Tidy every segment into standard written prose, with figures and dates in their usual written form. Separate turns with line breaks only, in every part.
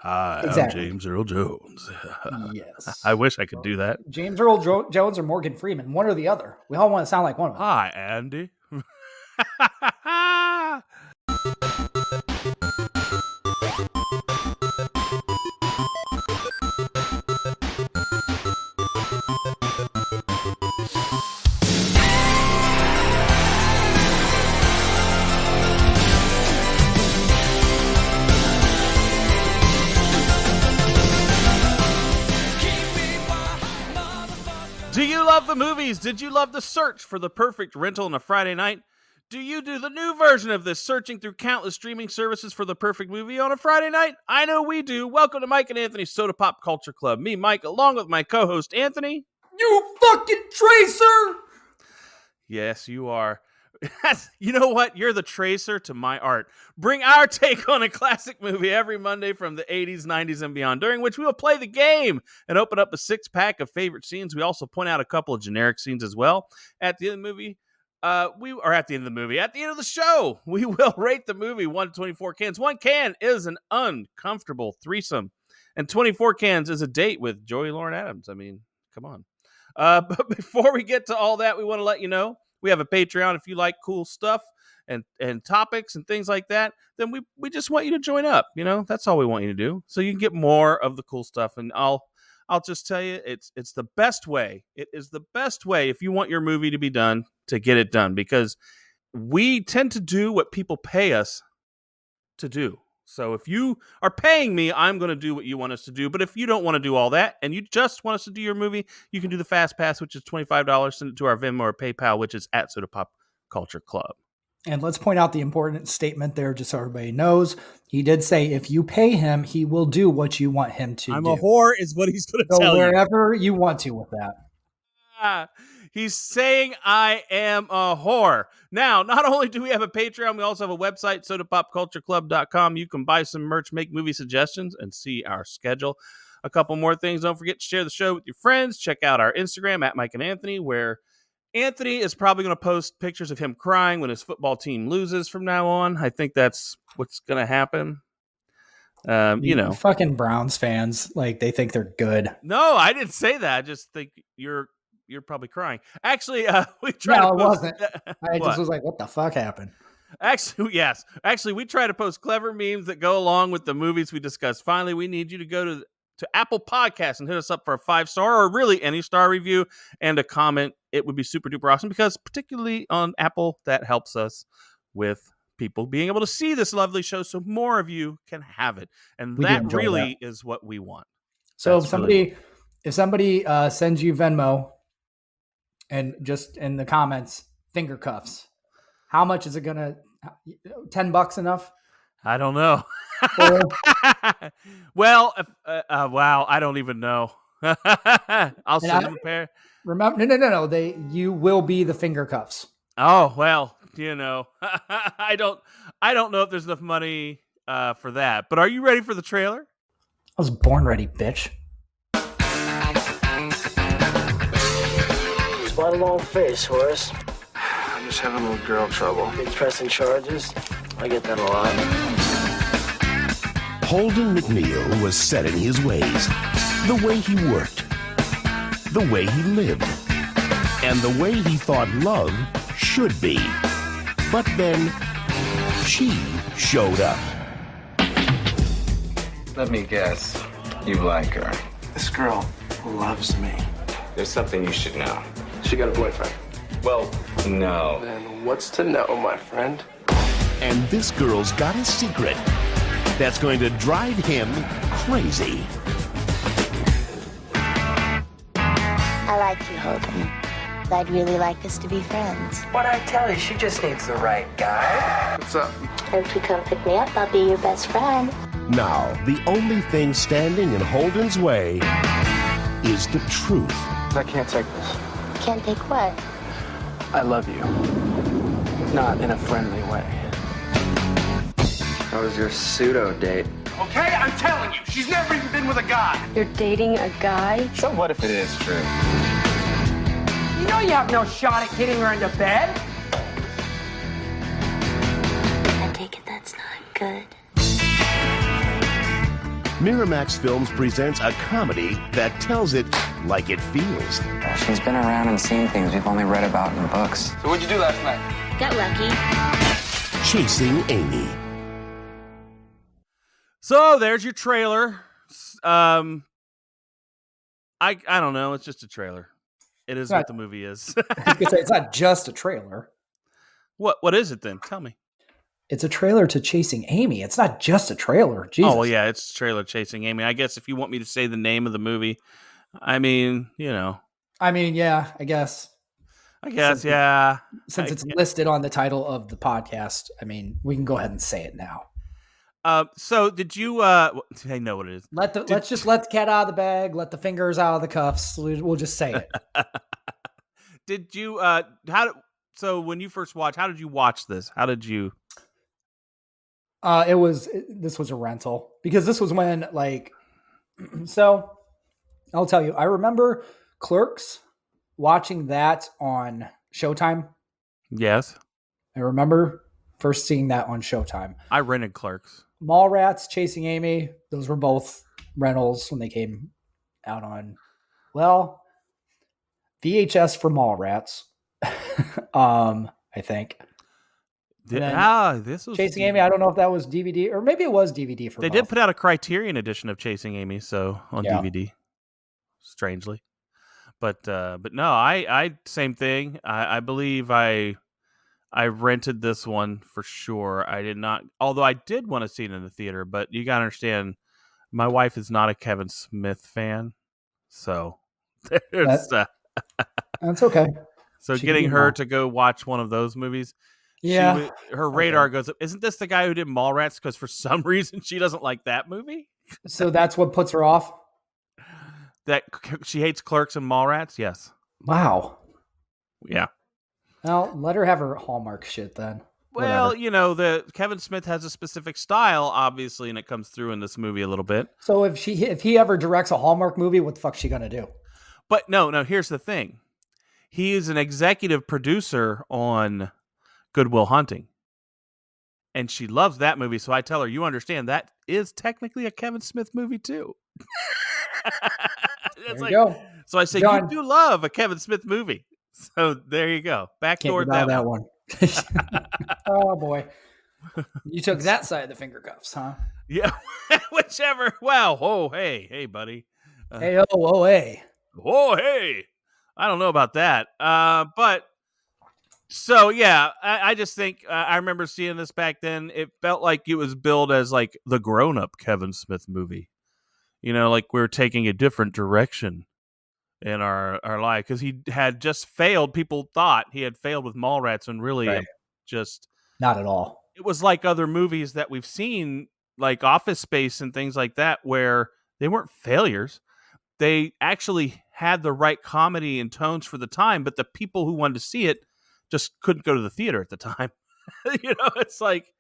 Hi,
Exactly.
I'm James Earl Jones.
Yes.
I wish I could do that.
James Earl Jones or Morgan Freeman, one or the other. We all want to sound like one of them.
Hi, Andy. Do you love the movies? Did you love the search for the perfect rental on a Friday night? Do you do the new version of this, searching through countless streaming services for the perfect movie on a Friday night? I know we do. Welcome to Mike and Anthony's Soda Pop Culture Club. Me, Mike, along with my co-host, Anthony.
You fucking tracer!
Yes, you are. You know what? You're the tracer to my art. Bring our take on a classic movie every Monday from the 80s, 90s, and beyond, during which we will play the game and open up a 6-pack of favorite scenes. We also point out a couple of generic scenes as well. At the end of the movie, at the end of the show, we will rate the movie 1 to 24 cans. 1 can is an uncomfortable threesome, and 24 cans is a date with Joey Lauren Adams. I mean, come on. But before we get to all that, we want to let you know we have a Patreon. If you like cool stuff and topics and things like that, then we just want you to join up. You know, that's all we want you to do. So you can get more of the cool stuff. And I'll just tell you, it's the best way. It is the best way if you want your movie to be done, to get it done, because we tend to do what people pay us to do. So if you are paying me, I'm going to do what you want us to do. But if you don't want to do all that and you just want us to do your movie, you can do the Fast Pass, which is $25. Send it to our Venmo or PayPal, which is at Soda Pop Culture Club.
And let's point out the important statement there, just so everybody knows. He did say if you pay him, he will do what you want him to do.
I'm a whore is what he's going to tell you.
Wherever you want to with that.
He's saying I am a whore. Now, not only do we have a Patreon, we also have a website, sodapopcultureclub.com. You can buy some merch, make movie suggestions, and see our schedule. A couple more things. Don't forget to share the show with your friends. Check out our Instagram at Mike and Anthony, where Anthony is probably going to post pictures of him crying when his football team loses from now on. I think that's what's going to happen. You know,
fucking Browns fans, like, they think they're good.
No, I didn't say that. I just think you're probably crying. Actually, we tried to post...
No, it wasn't. I just was like, what the fuck happened?
Actually, yes. Actually, we try to post clever memes that go along with the movies we discuss. Finally, we need you to go to Apple Podcasts and hit us up for a 5-star or really any star review and a comment. It would be super duper awesome, because particularly on Apple, that helps us with people being able to see this lovely show so more of you can have it. And that really is what we want.
So if somebody sends you Venmo, and just in the comments, finger cuffs, how much is it gonna? $10 enough?
I don't know. Well, wow, I don't even know. I'll send them a pair.
Remember, no. You will be the finger cuffs.
Oh well, you know, I don't know if there's enough money for that. But are you ready for the trailer?
I was born ready, bitch.
Quite a long face, Horace.
I'm just having a little girl trouble.
Big pressing charges. I get that a lot.
Holden McNeil was set in his ways. The way he worked. The way he lived. And the way he thought love should be. But then, she showed up.
Let me guess. You like her.
This girl loves me.
There's something you should know.
She got a boyfriend.
Well, no.
Then what's to know, my friend?
And this girl's got a secret that's going to drive him crazy.
I like you, Holden. I'd really like us to be friends.
What'd I tell you? She just needs the right guy.
What's up?
And if you come pick me up, I'll be your best friend.
Now, the only thing standing in Holden's way is the truth.
I can't take this.
Can't take what?
I love you. Not in a friendly way.
How was your pseudo date?
Okay, I'm telling you, she's never even been with a guy.
You're dating a guy?
So what if it is true?
You know you have no shot at getting her into bed.
I take it that's not good.
Miramax Films presents a comedy that tells it like it feels.
She's been around and seen things we've only read about in books.
So what'd you do last night?
Got lucky.
Chasing Amy.
So there's your trailer. I don't know. It's just a trailer. It is what the movie is.
I was gonna say, it's not just a trailer.
What is it then? Tell me.
It's a trailer to Chasing Amy. It's not just a trailer. Jesus.
Oh, well, yeah, it's trailer Chasing Amy. I guess if you want me to say the name of the movie, I mean, yeah,
I guess.
Yeah.
Since it's listed on the title of the podcast, I mean, we can go ahead and say it now.
So did you? I know what it is.
Let's just let the cat out of the bag. Let the fingers out of the cuffs. We'll just say it.
Did you? So when you first watched, how did you watch this? How did you?
This was a rental because this was when so I'll tell you, I remember Clerks, watching that on Showtime.
Yes.
I remember first seeing that on Showtime.
I rented Clerks.
Mallrats, Chasing Amy, those were both rentals when they came out on, VHS for Mallrats. I think.
This was
Chasing Amy. I don't know if that was DVD or maybe it was DVD for
They
both.
did put out a Criterion edition of Chasing Amy, so on DVD. Strangely. But no, I same thing. I believe I rented this one for sure. I did not, although I did want to see it in the theater, but you gotta understand, my wife is not a Kevin Smith fan, so there's
that's okay.
So
She
getting
can do
her
more.
to go watch one of those movies, her radar goes up. Isn't this the guy who did Mallrats? Because for some reason she doesn't like that movie.
So that's what puts her off.
That she hates Clerks and Mallrats. Yes.
Wow.
Yeah.
Well, let her have her Hallmark shit then.
Well,
Whatever.
the Kevin Smith has a specific style, obviously, and it comes through in this movie a little bit.
So if he ever directs a Hallmark movie, what the fuck's she gonna do?
But no. Here's the thing: he is an executive producer on Good Will Hunting, and she loves that movie. So I tell her, you understand that is technically a Kevin Smith movie too.
There you go.
So I say,
Done.
you do love a Kevin Smith movie. So there you go. Backdoor
that one. Oh boy, you took that side of the finger cuffs, huh?
Yeah, whichever. Wow. Oh, hey, buddy.
Hey. Oh, hey.
Oh, hey. I don't know about that. But so yeah, I just think I remember seeing this back then. It felt like it was billed as like the grown-up Kevin Smith movie. Like we were taking a different direction in our life because he had just failed. People thought he had failed with Mallrats, and really just
not at all.
It was like other movies that we've seen, like Office Space and things like that, where they weren't failures. They actually had the right comedy and tones for the time, but the people who wanted to see it just couldn't go to the theater at the time. It's like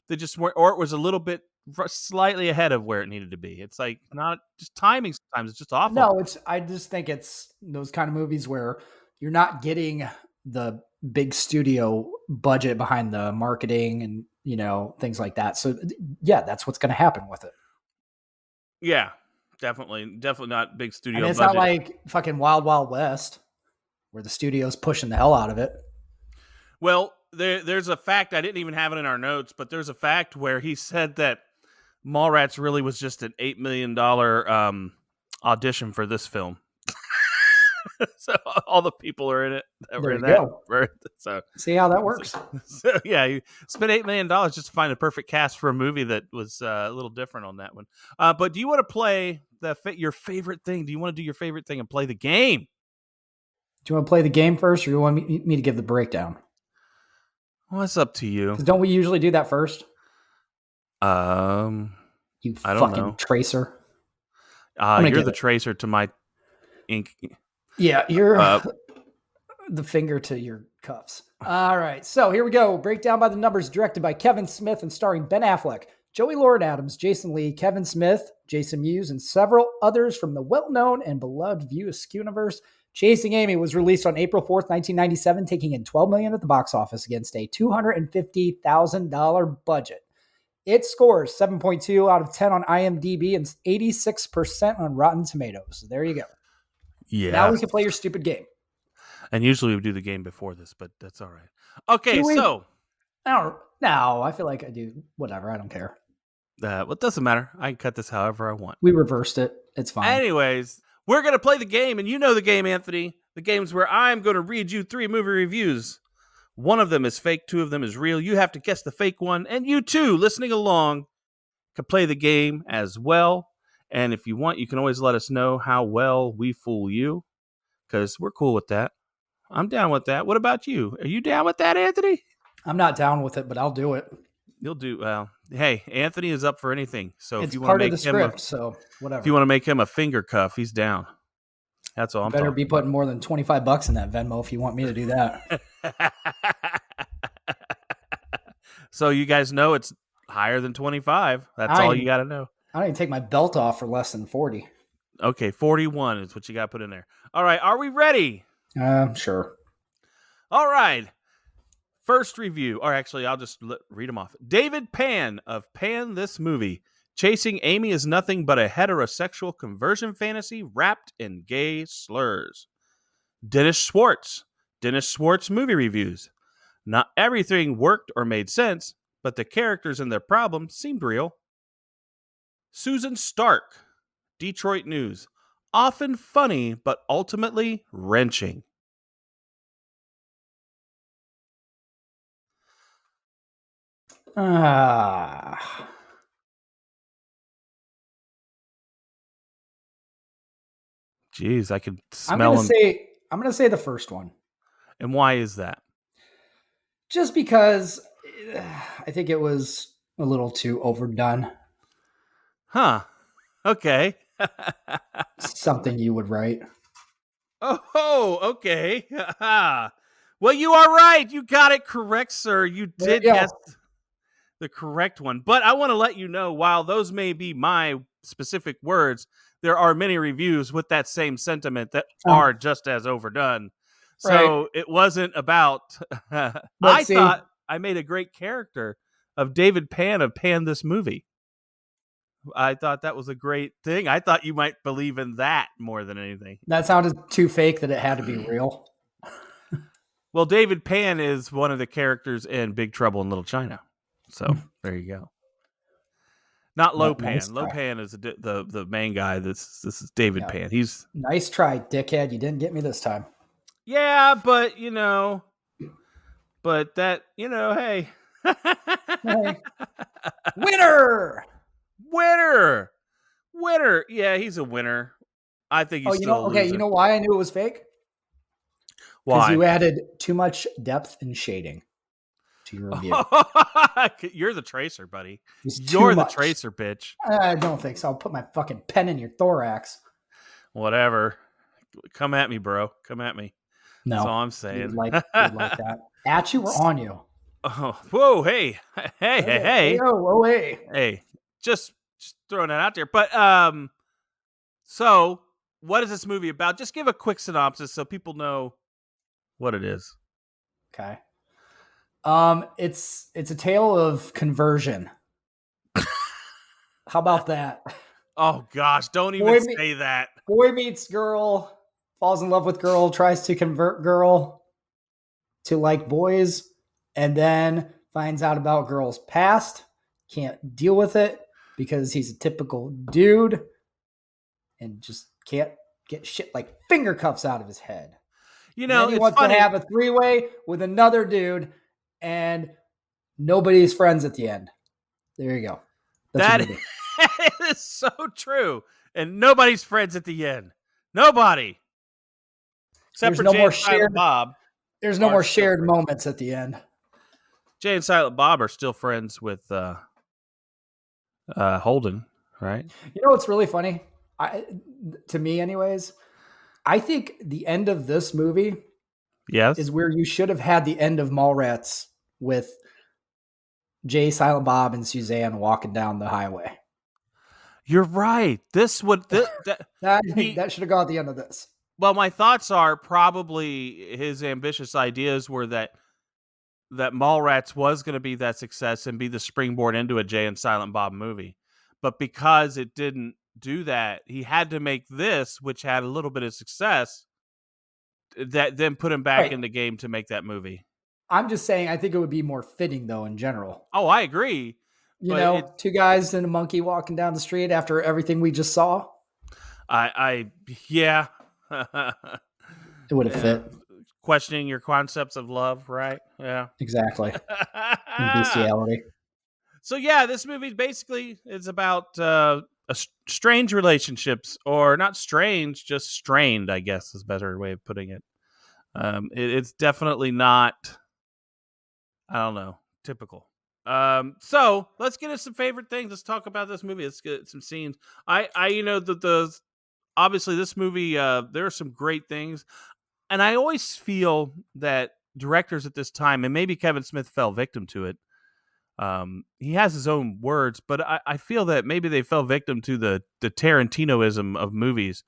they just weren't, or it was a little bit slightly ahead of where it needed to be. It's like not just timing. Sometimes it's just awful.
No, I just think it's those kind of movies where you're not getting the big studio budget behind the marketing and things like that. So yeah, that's what's going to happen with it.
Yeah, definitely not big studio.
And it's
budget.
not like fucking Wild Wild West where the studio's pushing the hell out of it.
Well, there's a fact, I didn't even have it in our notes, but there's a fact where he said that Mallrats really was just an $8 million audition for this film. So all the people are in it. So
see how that works.
So yeah, you spent $8 million just to find a perfect cast for a movie that was a little different on that one. But do you want to play your favorite thing? Do you want to do your favorite thing and play the game?
Do you want to play the game first, or you want me to give the breakdown?
Well, it's up to you.
Don't we usually do that first?
You
I don't know. Tracer.
You're the tracer to my ink.
Yeah, you're the finger to your cuffs. All right, so here we go. Breakdown by the numbers, directed by Kevin Smith and starring Ben Affleck, Joey Lauren Adams, Jason Lee, Kevin Smith, Jason Mewes, and several others from the well-known and beloved View Askew universe. Chasing Amy was released on April 4th, 1997, taking in $12 million at the box office against a $250,000 budget. It scores 7.2 out of 10 on IMDb and 86% on Rotten Tomatoes. So there you go.
Yeah.
Now we can play your stupid game.
And usually we do the game before this, but that's all right. Okay,
Do we?
so.
No, I feel like I do. Whatever. I don't care.
Well, it doesn't matter. I can cut this however I want.
We reversed it. It's fine.
Anyways, we're going to play the game, and you know the game, Anthony. The game's where I'm going to read you 3 movie reviews. One of them is fake, 2 of them is real. You have to guess the fake one, and you too, listening along, can play the game as well. And if you want, you can always let us know how well we fool you, because we're cool with that. I'm down with that. What about you? Are you down with that, Anthony?
I'm not down with it, but I'll do it.
You'll do well. Hey, Anthony is up for anything. So
it's
if you
part
want to
of the script, so whatever.
If you want to make him a finger cuff, he's down. That's all I'm
better
talking
be putting more than $25 in that Venmo if you want me to do that.
So you guys know it's higher than 25. That's all you got to know.
I don't even take my belt off for less than 40.
Okay, 41 is what you got to put in there. All right, are we ready?
Sure.
All right. First review, or actually, I'll just read them off. David Pan of Pan This Movie. Chasing Amy is nothing but a heterosexual conversion fantasy wrapped in gay slurs. Dennis Schwartz. Dennis Schwartz movie reviews. Not everything worked or made sense, but the characters and their problems seemed real. Susan Stark. Detroit News. Often funny, but ultimately wrenching. Jeez, I could smell him.
I'm going to say the first one.
And why is that?
Just because I think it was a little too overdone.
Huh. Okay.
Something you would write.
Oh, okay. Well, you are right. You got it correct, sir. You did guess the correct one. But I want to let you know, while those may be my specific words, there are many reviews with that same sentiment that are just as overdone. So it wasn't about... I thought I made a great character of David Pan of Pan This Movie. I thought that was a great thing. I thought you might believe in that more than anything.
That sounded too fake that it had to be real.
Well, David Pan is one of the characters in Big Trouble in Little China. So there you go. Not Lo Pan.
Nice
Lo Pan is the main guy. This is David Pan. He's
nice try, dickhead. You didn't get me this time.
Yeah, but hey.
Hey. Winner.
Yeah, he's a winner. I think he's still a loser.
Okay, you know why I knew it was fake?
Why?
Because you added too much depth and shading to your review.
You're the tracer, buddy. You're the tracer, bitch.
I don't think so. I'll put my fucking pen in your thorax.
Whatever. Come at me, bro. Come at me.
No.
That's all I'm saying.
You'd like that. At you or on you?
Oh, whoa, hey. Hey.
Whoa, hey.
Hey, just throwing that out there. But, so what is this movie about? Just give a quick synopsis so people know what it is.
Okay. It's a tale of conversion. How about that?
Oh gosh, don't even say that.
Boy meets girl, falls in love with girl, tries to convert girl to like boys, and then finds out about girl's past, can't deal with it because he's a typical dude and just can't get shit like finger cuffs out of his head. You know, he wants to have a 3-way with another dude, and nobody's friends at the end. There you go.
That is so true. And nobody's friends at the end. Nobody. Except for Jay and Silent Bob.
There's no more shared moments at the end.
Jay and Silent Bob are still friends with Holden, right?
You know what's really funny? To me, anyways, I think the end of this movie is where you should have had the end of Mallrats with Jay, Silent Bob, and Suzanne walking down the highway.
You're right. That
should have gone at the end of this.
Well, my thoughts are probably his ambitious ideas were that that Mallrats was going to be that success and be the springboard into a Jay and Silent Bob movie. But because it didn't do that, he had to make this, which had a little bit of success, that then put him back in the game to make that movie.
I'm just saying, I think it would be more fitting, though, in general.
Oh, I agree.
You know, two guys and a monkey walking down the street after everything we just saw.
Yeah.
It would have fit.
Questioning your concepts of love, right? Yeah.
Exactly. And bestiality.
So yeah, this movie basically is about strange relationships, or not strange, just strained, I guess is a better way of putting it. It's definitely not, I don't know, typical. So let's get into some favorite things. Let's talk about this movie. Let's get some scenes. Obviously this movie, there are some great things. And I always feel that directors at this time, and maybe Kevin Smith fell victim to it. He has his own words, but I feel that maybe they fell victim to the Tarantinoism of movies,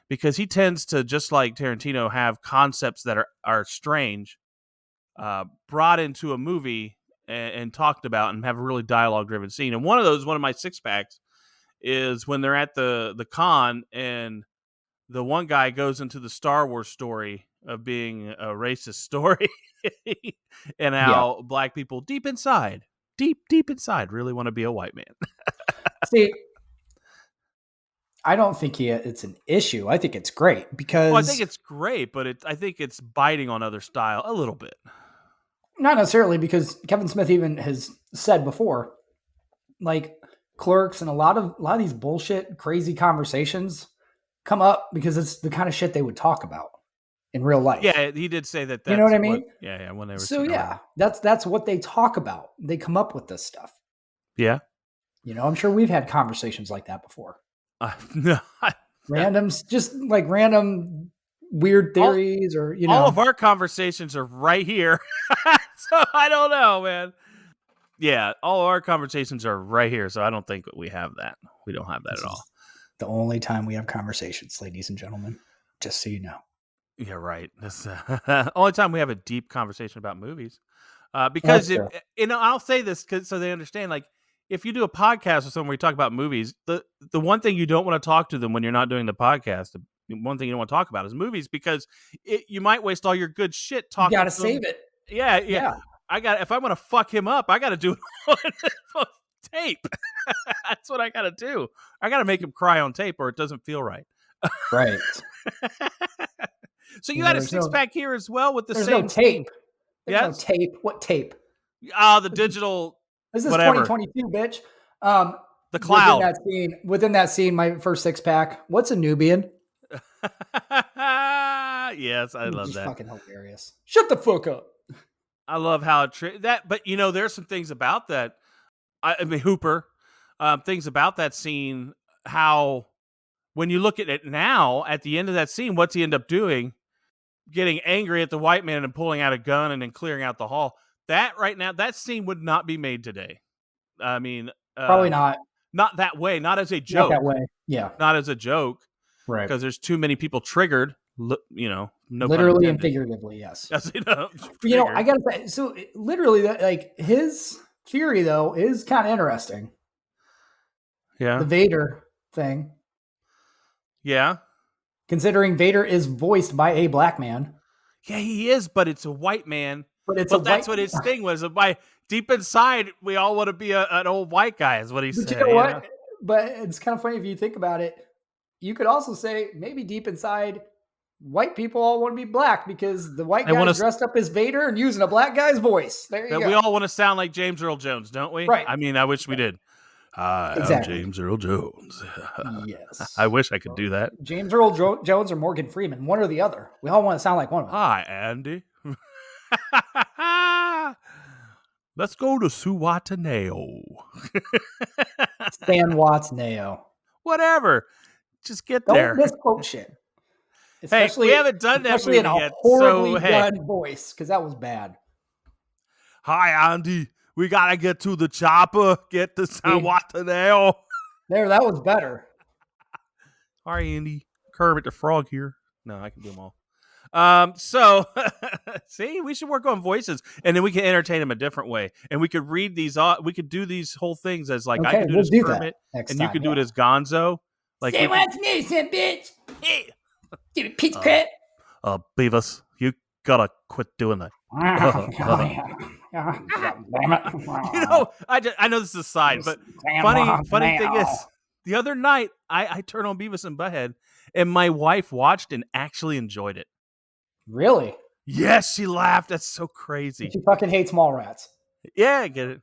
because he tends to, just like Tarantino, have concepts that are strange, brought into a movie and talked about, and have a really dialogue-driven scene. And one of my six packs, is when they're at the con, and the one guy goes into the Star Wars story of being a racist story, and how black people deep inside really want to be a white man.
See, I don't think it's an issue. I think it's great because...
Well, I think it's great, but I think it's biting on other style a little bit.
Not necessarily, because Kevin Smith even has said before, like Clerks and a lot of these bullshit, crazy conversations come up because it's the kind of shit they would talk about in real life.
Yeah, he did say that.
You know what I mean?
When they were
so that's what they talk about. They come up with this stuff.
Yeah,
I'm sure we've had conversations like that before.
No,
just like random weird theories,
all of our conversations are right here. So I don't know, man. Yeah, all of our conversations are right here. So I don't think we have that. We don't have that at all.
The only time we have conversations, ladies and gentlemen, just so you know.
Yeah, right. That's only time we have a deep conversation about movies. Because I'll say this so they understand. Like, if you do a podcast with someone where you talk about movies, the one thing you don't want to talk to them when you're not doing the podcast, the one thing you don't want to talk about is movies, because you might waste all your good shit talking.
You got to save it.
Yeah. If I'm going to fuck him up, I got to do it on tape. That's what I got to do. I got to make him cry on tape, or it doesn't feel right.
Right.
So you had a six-pack here as well with the same
tape.
Yes?
No tape. What tape?
The digital.
This is
whatever.
2022, bitch.
The cloud.
Within that scene, my first six-pack. What's a Nubian?
Yes, I love that.
Fucking hilarious. Shut the fuck up.
I love how but there's some things about that. I mean, Hooper, things about that scene. How, when you look at it now, at the end of that scene, what's he end up doing? Getting angry at the white man and pulling out a gun and then clearing out the hall. That right now, that scene would not be made today. I mean,
probably not.
Not that way. Not as a joke.
Not that way. Yeah.
Not as a joke.
Right.
Because there's too many people triggered. No
literally and figuratively, yes. I gotta say, so literally, like, his theory though is kind of interesting.
Yeah.
The Vader thing.
Yeah.
Considering Vader is voiced by a black man.
Yeah, he is, but it's a white man.
But
that's what his thing was. By deep inside, we all want to be an old white guy, is what he said.
You know what? But it's kind of funny if you think about it. You could also say maybe deep inside, white people all want to be black because the white guy's dressed up as Vader and using a black guy's voice. There you go.
We all want to sound like James Earl Jones, don't we?
Right.
I mean, I wish we did. Hi, exactly. I'm James Earl Jones.
Yes.
I wish I could do that.
James Earl Jones or Morgan Freeman, one or the other. We all want to sound like one of them.
Hi, Andy. Let's go to Suwataneo.
Stan Watts Neo.
Whatever. Just get there.
Don't misquote shit.
Especially, we haven't done that movie
in a
yet.
Horribly done voice, because that was bad.
Hi, Andy. We gotta get to the chopper. Get to Suwataneo.
There, that was better.
Hi, Andy. Kermit the Frog here. No, I can do them all. So see, we should work on voices, and then we can entertain them a different way. And we could read these. We could do these whole things as like I
Okay,
could do
we'll
it as
do
Kermit,
that next
and you
time.
could do it as Gonzo. Like
Say
we could,
what's missing, bitch.
hey,
Give me pizza credit.
Beavis, you gotta quit doing that. You know, I know this is a side, but funny thing is, the other night I turned on Beavis and Butthead, and my wife watched and actually enjoyed it.
Really?
Yes, she laughed. That's so crazy.
She fucking hates Mallrats.
Yeah, I get it.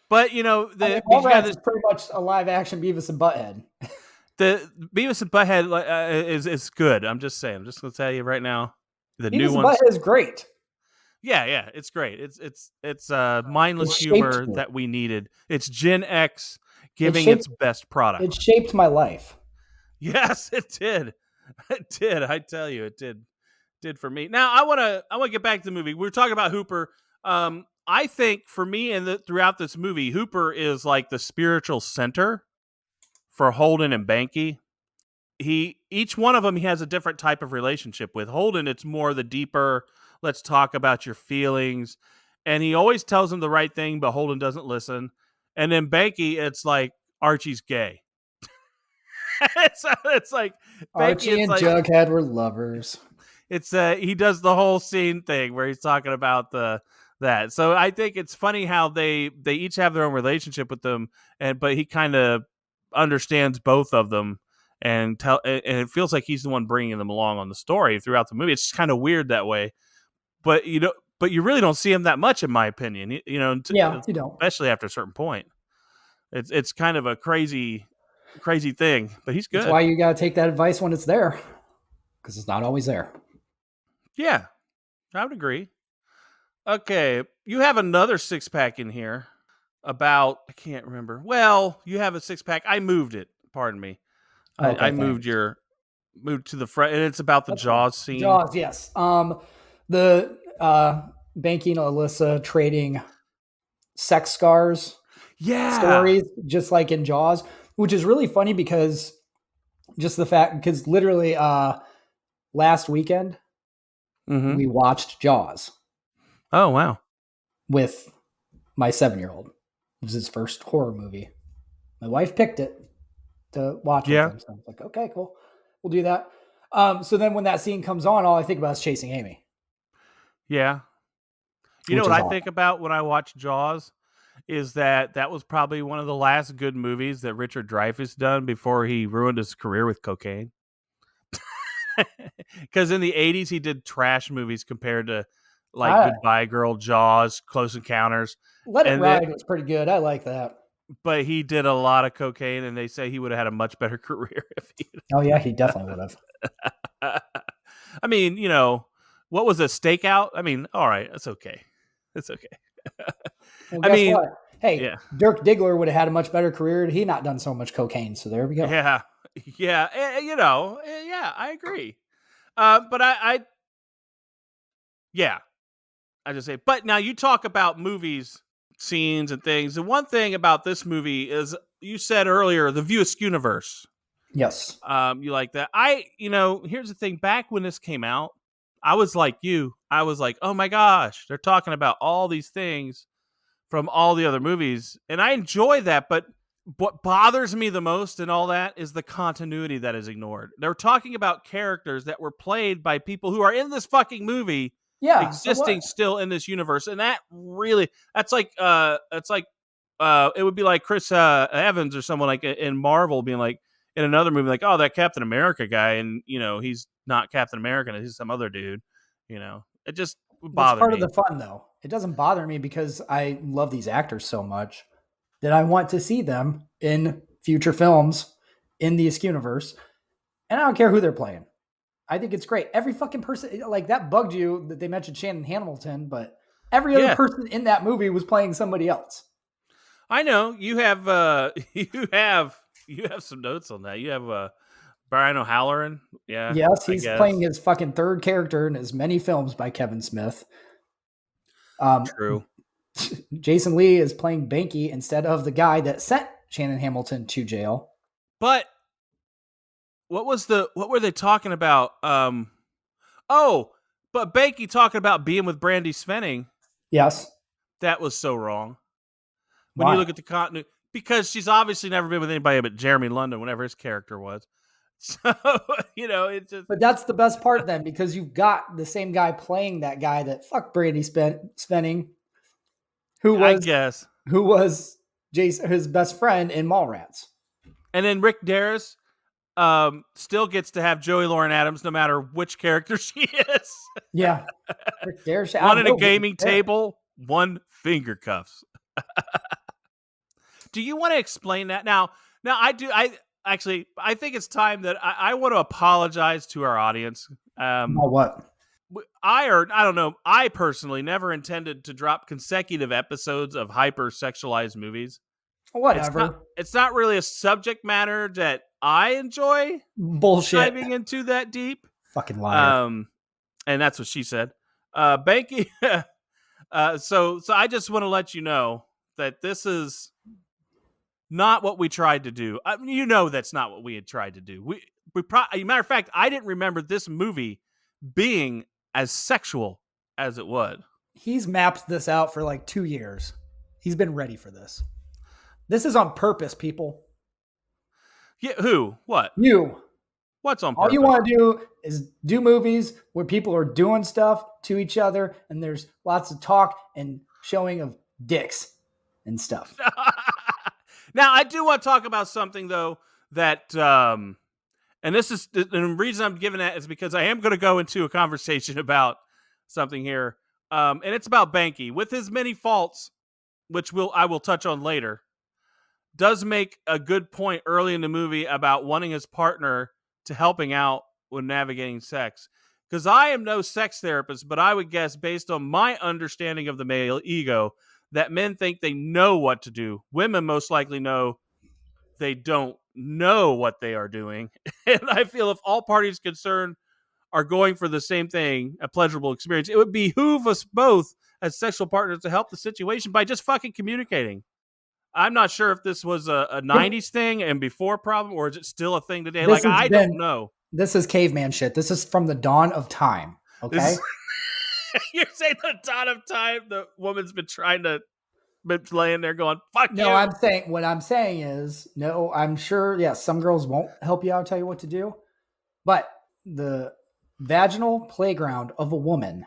But you know,
Mallrats is pretty much a live action Beavis and Butthead.
The Beavis and Butthead is good. I'm just saying. I'm just gonna tell you right now, the
Beavis
new
and
ones.
Butthead is great.
Yeah, it's great. It's mindless humor that we needed. It's Gen X giving its best product.
It shaped my life.
Yes, it did. It did. I tell you, it did for me. Now I want to get back to the movie. We were talking about Hooper. I think for me and throughout this movie, Hooper is like the spiritual center for Holden and Banky. Each one of them he has a different type of relationship with. Holden, it's more the deeper, let's talk about your feelings. And he always tells him the right thing, but Holden doesn't listen. And then Banky, it's like Archie's gay. it's like
Archie and Jughead were lovers.
It's he does the whole scene thing where he's talking about that. So I think it's funny how they each have their own relationship with them, but he kind of understands both of them and it feels like he's the one bringing them along on the story throughout the movie. It's just kind of weird that way, but you really don't see him that much, in my opinion. You don't, especially after a certain point. It's kind of a crazy thing, but he's good.
That's why you got to take that advice when it's there, because it's not always there.
Yeah, I would agree. Okay, you have another 6-pack in here about, I can't remember. Well, you have a 6-pack. I moved it. Pardon me. Okay, I moved to the front, and it's about the Jaws scene.
Jaws, yes. The Banky and Alyssa trading sex scars. Stories, just like in Jaws, which is really funny because literally last weekend we watched Jaws.
Oh, wow.
With my 7-year-old. It was his first horror movie. My wife picked it to watch with him. So I was like, okay, cool. We'll do that. So then when that scene comes on, all I think about is chasing Amy.
Yeah. You know what I think about when I watch Jaws? Is that was probably one of the last good movies that Richard Dreyfuss done before he ruined his career with cocaine. Because in the 80s, he did trash movies compared to like Goodbye Girl, Jaws, Close Encounters.
Let It Ride was pretty good. I like that.
But he did a lot of cocaine, and they say he would have had a much better career if he.
Oh yeah, he definitely would
have. I mean, what was a Stakeout? I mean, all right, it's okay. It's okay.
Well, guess what? Hey, Dirk Diggler would have had a much better career had he not done so much cocaine. So there we go.
Yeah, I agree. But I just say. But now you talk about movies, scenes, and things. The one thing about this movie is you said earlier the View Askew-universe.
Yes.
You like that? Here's the thing. Back when this came out, I was like you. I was like, oh my gosh, they're talking about all these things from all the other movies. And I enjoy that. But what bothers me the most in all that is the continuity that is ignored. They're talking about characters that were played by people who are in this fucking movie, existing still in this universe. And that really, it would be like Chris Evans or someone like in Marvel being like, in another movie, like, oh, that Captain America guy, and he's not Captain America, he's some other dude. It just bothers me.
That's part of the fun, though. It doesn't bother me because I love these actors so much that I want to see them in future films in the Askew-universe, and I don't care who they're playing. I think it's great. Every fucking person, like that bugged you that they mentioned Shannon Hamilton, but every other person in that movie was playing somebody else.
I know you have you have some notes on that. You have Brian O'Halloran. Yeah.
Yes, he's playing his fucking third character in as many films by Kevin Smith.
True.
Jason Lee is playing Banky instead of the guy that sent Shannon Hamilton to jail.
But what were they talking about? Oh, but Banky talking about being with Brandy Svenning,
Yes.
that was so wrong. When
Why?
you look at the continuity, because she's obviously never been with anybody but Jeremy London, whenever his character was. So, it just.
But that's the best part then, because you've got the same guy playing that guy that fuck Brady Spenning,
I guess.
who was Jason, his best friend in Mallrats.
And then Rick Darris still gets to have Joey Lauren Adams no matter which character she is.
Yeah. Rick Darris,
One at a gaming table, one finger cuffs. Do you want to explain that? Now I do. I think it's time that I want to apologize to our audience.
About what?
I don't know. I personally never intended to drop consecutive episodes of hyper-sexualized movies.
Whatever.
It's not really a subject matter that I enjoy.
Bullshit.
Diving into that deep.
Fucking liar.
And that's what she said. Banky. So I just want to let you know that this is not what we tried to do. That's not what we had tried to do. Matter of fact, I didn't remember this movie being as sexual as it was.
He's mapped this out for like 2 years. He's been ready for this. This is on purpose, people.
Yeah, who? What?
You.
What's on purpose?
All you want to do is do movies where people are doing stuff to each other and there's lots of talk and showing of dicks and stuff.
Now, I do want to talk about something, though, that, and this is, the reason I'm giving that is because I am going to go into a conversation about something here, and it's about Banky. With his many faults, which I will touch on later, does make a good point early in the movie about wanting his partner to helping out with navigating sex. Because I am no sex therapist, but I would guess, based on my understanding of the male ego, that men think they know what to do. Women most likely know they don't know what they are doing. And I feel if all parties concerned are going for the same thing, a pleasurable experience, it would behoove us both as sexual partners to help the situation by just fucking communicating. I'm not sure if this was a 90s thing and before problem, or is it still a thing today? I don't know.
This is caveman shit. This is from the dawn of time. Okay.
You're saying the dawn of time, the woman's been laying there going, fuck you.
No, what I'm saying is, no, I'm sure, yes, some girls won't help you out, tell you what to do. But the vaginal playground of a woman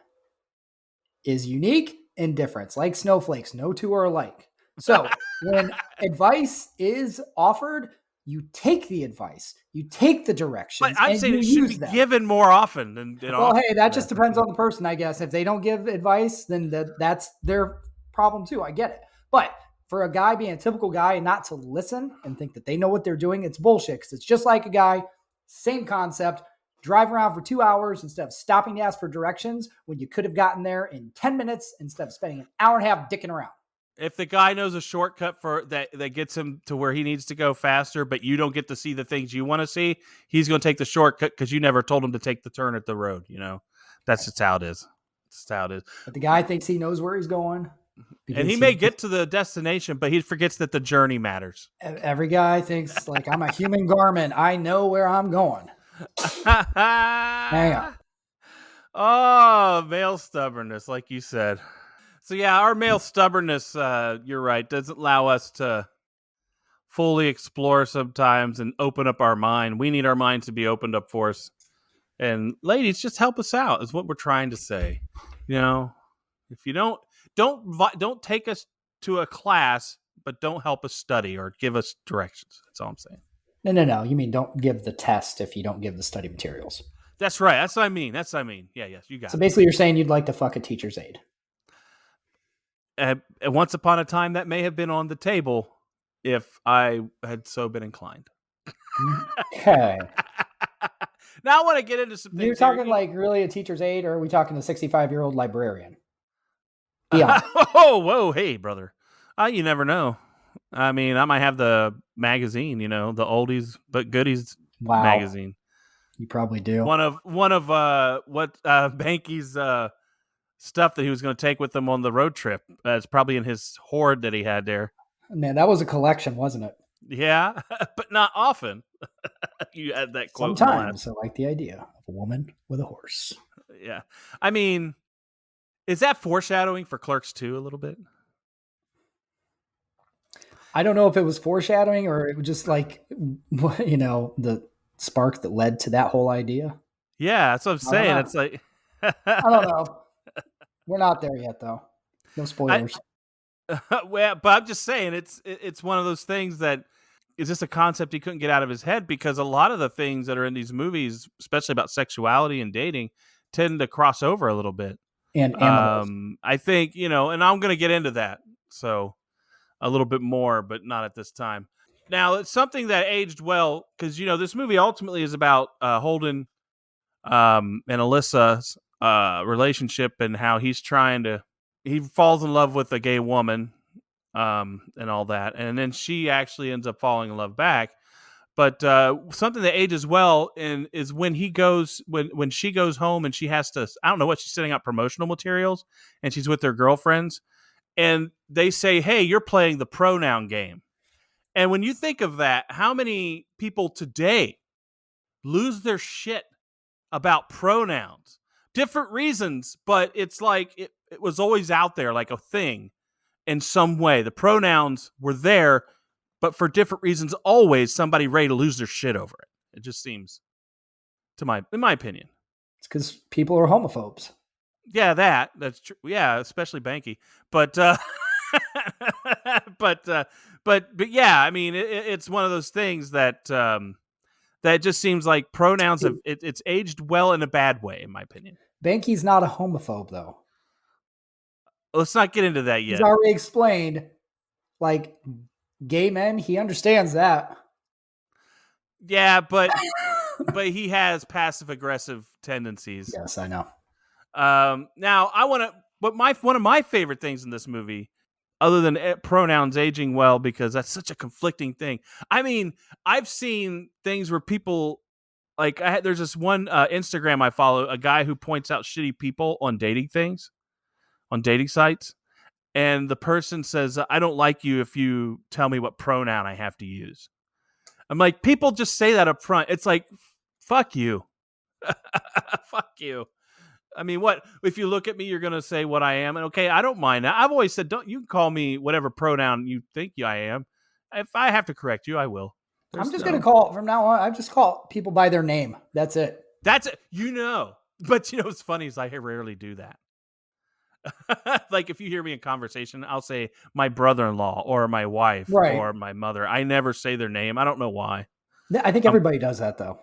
is unique and different. It's like snowflakes. No two are alike. So when advice is offered, you take the advice, you take the directions.
But I'm saying it should be given more often than
well, hey, that just depends on the person, I guess. If they don't give advice, then that's their problem too. I get it. But for a guy being a typical guy and not to listen and think that they know what they're doing, it's bullshit. Because it's just like a guy, same concept, drive around for 2 hours instead of stopping to ask for directions when you could have gotten there in 10 minutes instead of spending an hour and a half dicking around.
If the guy knows a shortcut for that gets him to where he needs to go faster, but you don't get to see the things you want to see, he's going to take the shortcut because you never told him to take the turn at the road. That's just how it is. That's how it is.
But the guy thinks he knows where he's going.
And he may get to the destination, but he forgets that the journey matters.
Every guy thinks, like, I'm a human garment. I know where I'm going. Hang on.
Oh, male stubbornness, like you said. So, yeah, our male stubbornness, you're right, doesn't allow us to fully explore sometimes and open up our mind. We need our minds to be opened up for us. And ladies, just help us out is what we're trying to say. If you don't take us to a class, but don't help us study or give us directions. That's all I'm saying.
No. You mean don't give the test if you don't give the study materials.
That's right. That's what I mean. Yeah, yes, you got it.
So basically you're saying you'd like to fuck a teacher's aide.
Once upon a time, that may have been on the table if I had so been inclined.
Okay.
Now I want to get into some things.
You're talking like really a teacher's aide, or are we talking a 65-year-old librarian? Yeah.
Whoa, hey, brother. You never know. I mean, I might have the magazine, the oldies but goodies magazine.
You probably do.
One of what Banky's stuff that he was going to take with him on the road trip. It's probably in his hoard that he had there.
Man, that was a collection, wasn't it?
Yeah, but not often. You had that quote.
Sometimes I like the idea of a woman with a horse.
Yeah. I mean, is that foreshadowing for Clerks 2 a little bit?
I don't know if it was foreshadowing or it was just like, the spark that led to that whole idea.
Yeah, that's what I'm
I don't
saying.
know.
It's like
I don't know. We're not there yet, though. No spoilers.
well, but I'm just saying it's one of those things that is just a concept he couldn't get out of his head, because a lot of the things that are in these movies, especially about sexuality and dating, tend to cross over a little bit.
And animals.
I think, and I'm going to get into that. So a little bit more, but not at this time. Now, it's something that aged well, because, this movie ultimately is about Holden and Alyssa's relationship, and how he falls in love with a gay woman and all that. And then she actually ends up falling in love back. But something that ages well is when when she goes home and she has to, I don't know what, she's setting out promotional materials and she's with their girlfriends. And they say, hey, you're playing the pronoun game. And when you think of that, how many people today lose their shit about pronouns? Different reasons, but it's like it was always out there like a thing in some way. The pronouns were there, but for different reasons, always somebody ready to lose their shit over it. It just seems, in my opinion.
It's because people are homophobes.
Yeah, that's true. Yeah, especially Banky. But but yeah, I mean, it's one of those things that that just seems like pronouns have it's aged well in a bad way, in my opinion.
Banky's not a homophobe, though.
Let's not get into that yet.
He's already explained, like, gay men, he understands that.
Yeah, but he has passive aggressive tendencies.
Yes, I know.
Now I want to, but one of my favorite things in this movie, other than pronouns aging well, because that's such a conflicting thing. I mean, I've seen things where people, like, there's this one Instagram I follow, a guy who points out shitty people on dating sites, and the person says, I don't like you if you tell me what pronoun I have to use. I'm like, people just say that up front. It's like, fuck you. Fuck you. I mean, what if you look at me, you're going to say what I am. And okay, I don't mind that. I've always said, you can call me whatever pronoun you think I am. If I have to correct you, I will.
I'm just going to call from now on. I just call people by their name. That's it.
That's it. But what's funny is I rarely do that. Like, if you hear me in conversation, I'll say my brother-in-law or my wife or my mother. I never say their name. I don't know why.
I think everybody does that, though.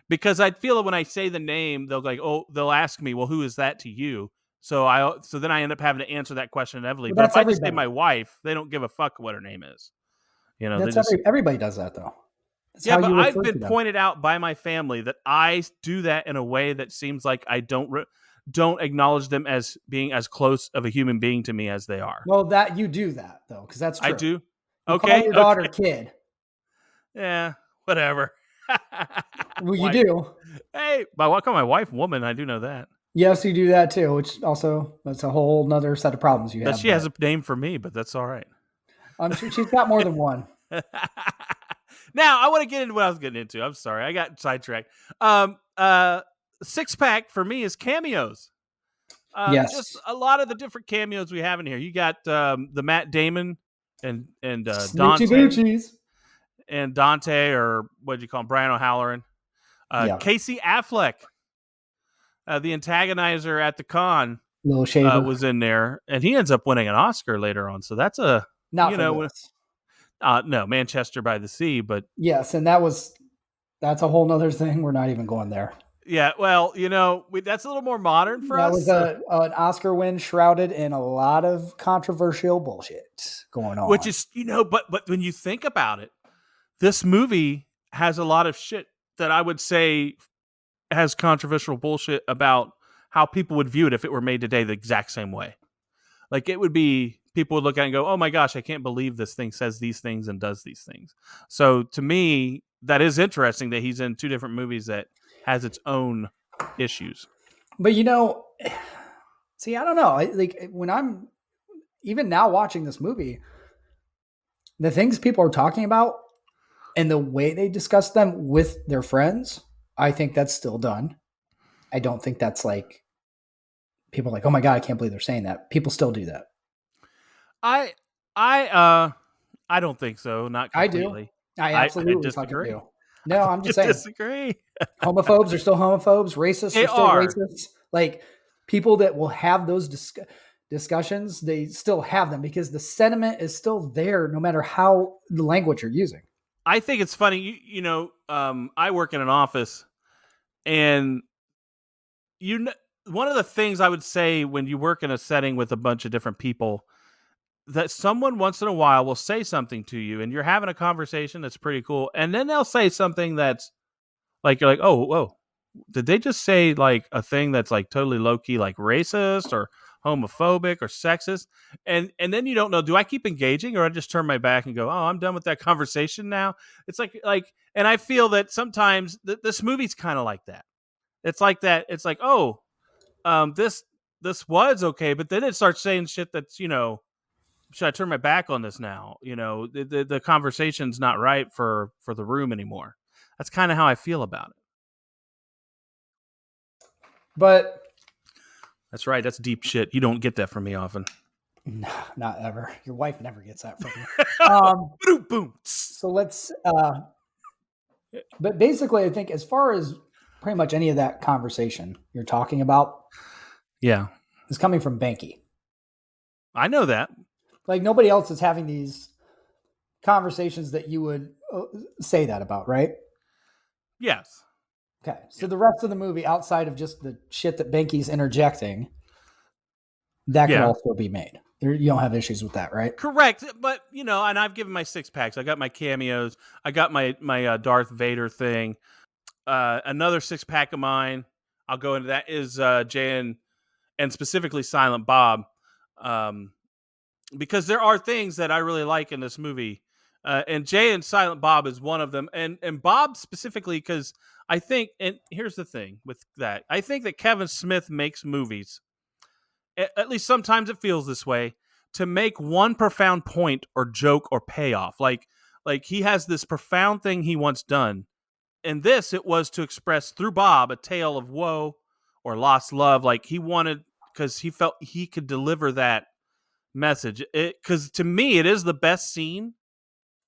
Because I feel that when I say the name, they'll ask me, well, who is that to you? So then I end up having to answer that question inevitably. But if I just say my wife, they don't give a fuck what her name is.
Everybody does that, though. That's
yeah, but I've been pointed out by my family that I do that in a way that seems like I don't acknowledge them as being as close of a human being to me as they are.
Well, that you do that, though, because that's true.
I do.
You call your daughter kid.
Yeah, whatever.
Well, you do.
Hey, I call my wife woman. I do know that.
Yes, you do that too, which also, that's a whole nother set of problems you have.
She has a name for me, but that's all right.
I'm sure she's got more than one.
Now, I want to get into what I was getting into. I'm sorry. I got sidetracked. Six pack for me is cameos.
Yes.
Just a lot of the different cameos we have in here. You got the Matt Damon and Dante. And Dante, or what do you call him? Brian O'Halloran. Casey Affleck, the antagonizer at the con,
Little Shaver,
was in there, and he ends up winning an Oscar later on. So that's no, Manchester by the Sea, but
yes, and that's a whole nother thing. We're not even going there.
Yeah, well, that's a little more modern for us.
That was an Oscar win shrouded in a lot of controversial bullshit going on.
Which is, but when you think about it, this movie has a lot of shit that I would say has controversial bullshit about how people would view it if it were made today the exact same way. Like, it would be, people would look at it and go, oh my gosh, I can't believe this thing says these things and does these things. So to me, that is interesting that he's in two different movies that has its own issues.
But see, I don't know. Like, when I'm even now watching this movie, the things people are talking about and the way they discuss them with their friends, I think that's still done. I don't think that's like people are like, oh my God, I can't believe they're saying that. People still do that.
I don't think so. Not
I do.
completely.
I absolutely fucking
disagree.
do. No, I'm just saying.
Disagree.
Homophobes are still homophobes. Racists
They
are still
are.
racists. Like people that will have those discussions, they still have them because the sentiment is still there, no matter how the language you're using.
I think it's funny. I work in an office, and one of the things I would say when you work in a setting with a bunch of different people, that someone once in a while will say something to you, and you're having a conversation that's pretty cool, and then they'll say something that's like, you're like, oh, whoa, did they just say like a thing that's like totally low key, like racist or homophobic or sexist? And then you don't know, do I keep engaging or I just turn my back and go, oh, I'm done with that conversation now? It's like, and I feel that sometimes this movie's kind of like that. It's like that. It's like, oh, this was okay, but then it starts saying shit that's, should I turn my back on this now? The conversation's not right for the room anymore. That's kind of how I feel about it.
But
that's right. That's deep shit. You don't get that from me often.
No, not ever. Your wife never gets that from you.
Boom.
So let's. But basically, I think as far as pretty much any of that conversation you're talking about,
yeah,
is coming from Banky.
I know that.
Like nobody else is having these conversations that you would say that about, right?
Yes.
Okay. So the rest of the movie, outside of just the shit that Banky's interjecting, that can also be made. You don't have issues with that, right?
Correct. But, and I've given my 6-packs. I got my cameos. I got my Darth Vader thing. Another 6-pack of mine, I'll go into that, is Jay and specifically Silent Bob. Because there are things that I really like in this movie. And Jay and Silent Bob is one of them. And Bob specifically, because I think, and here's the thing with that, I think that Kevin Smith makes movies, at least sometimes it feels this way, to make one profound point or joke or payoff. Like he has this profound thing he wants done. And this, it was to express through Bob a tale of woe or lost love. Like he wanted, because he felt he could deliver that message. Because to me, it is the best scene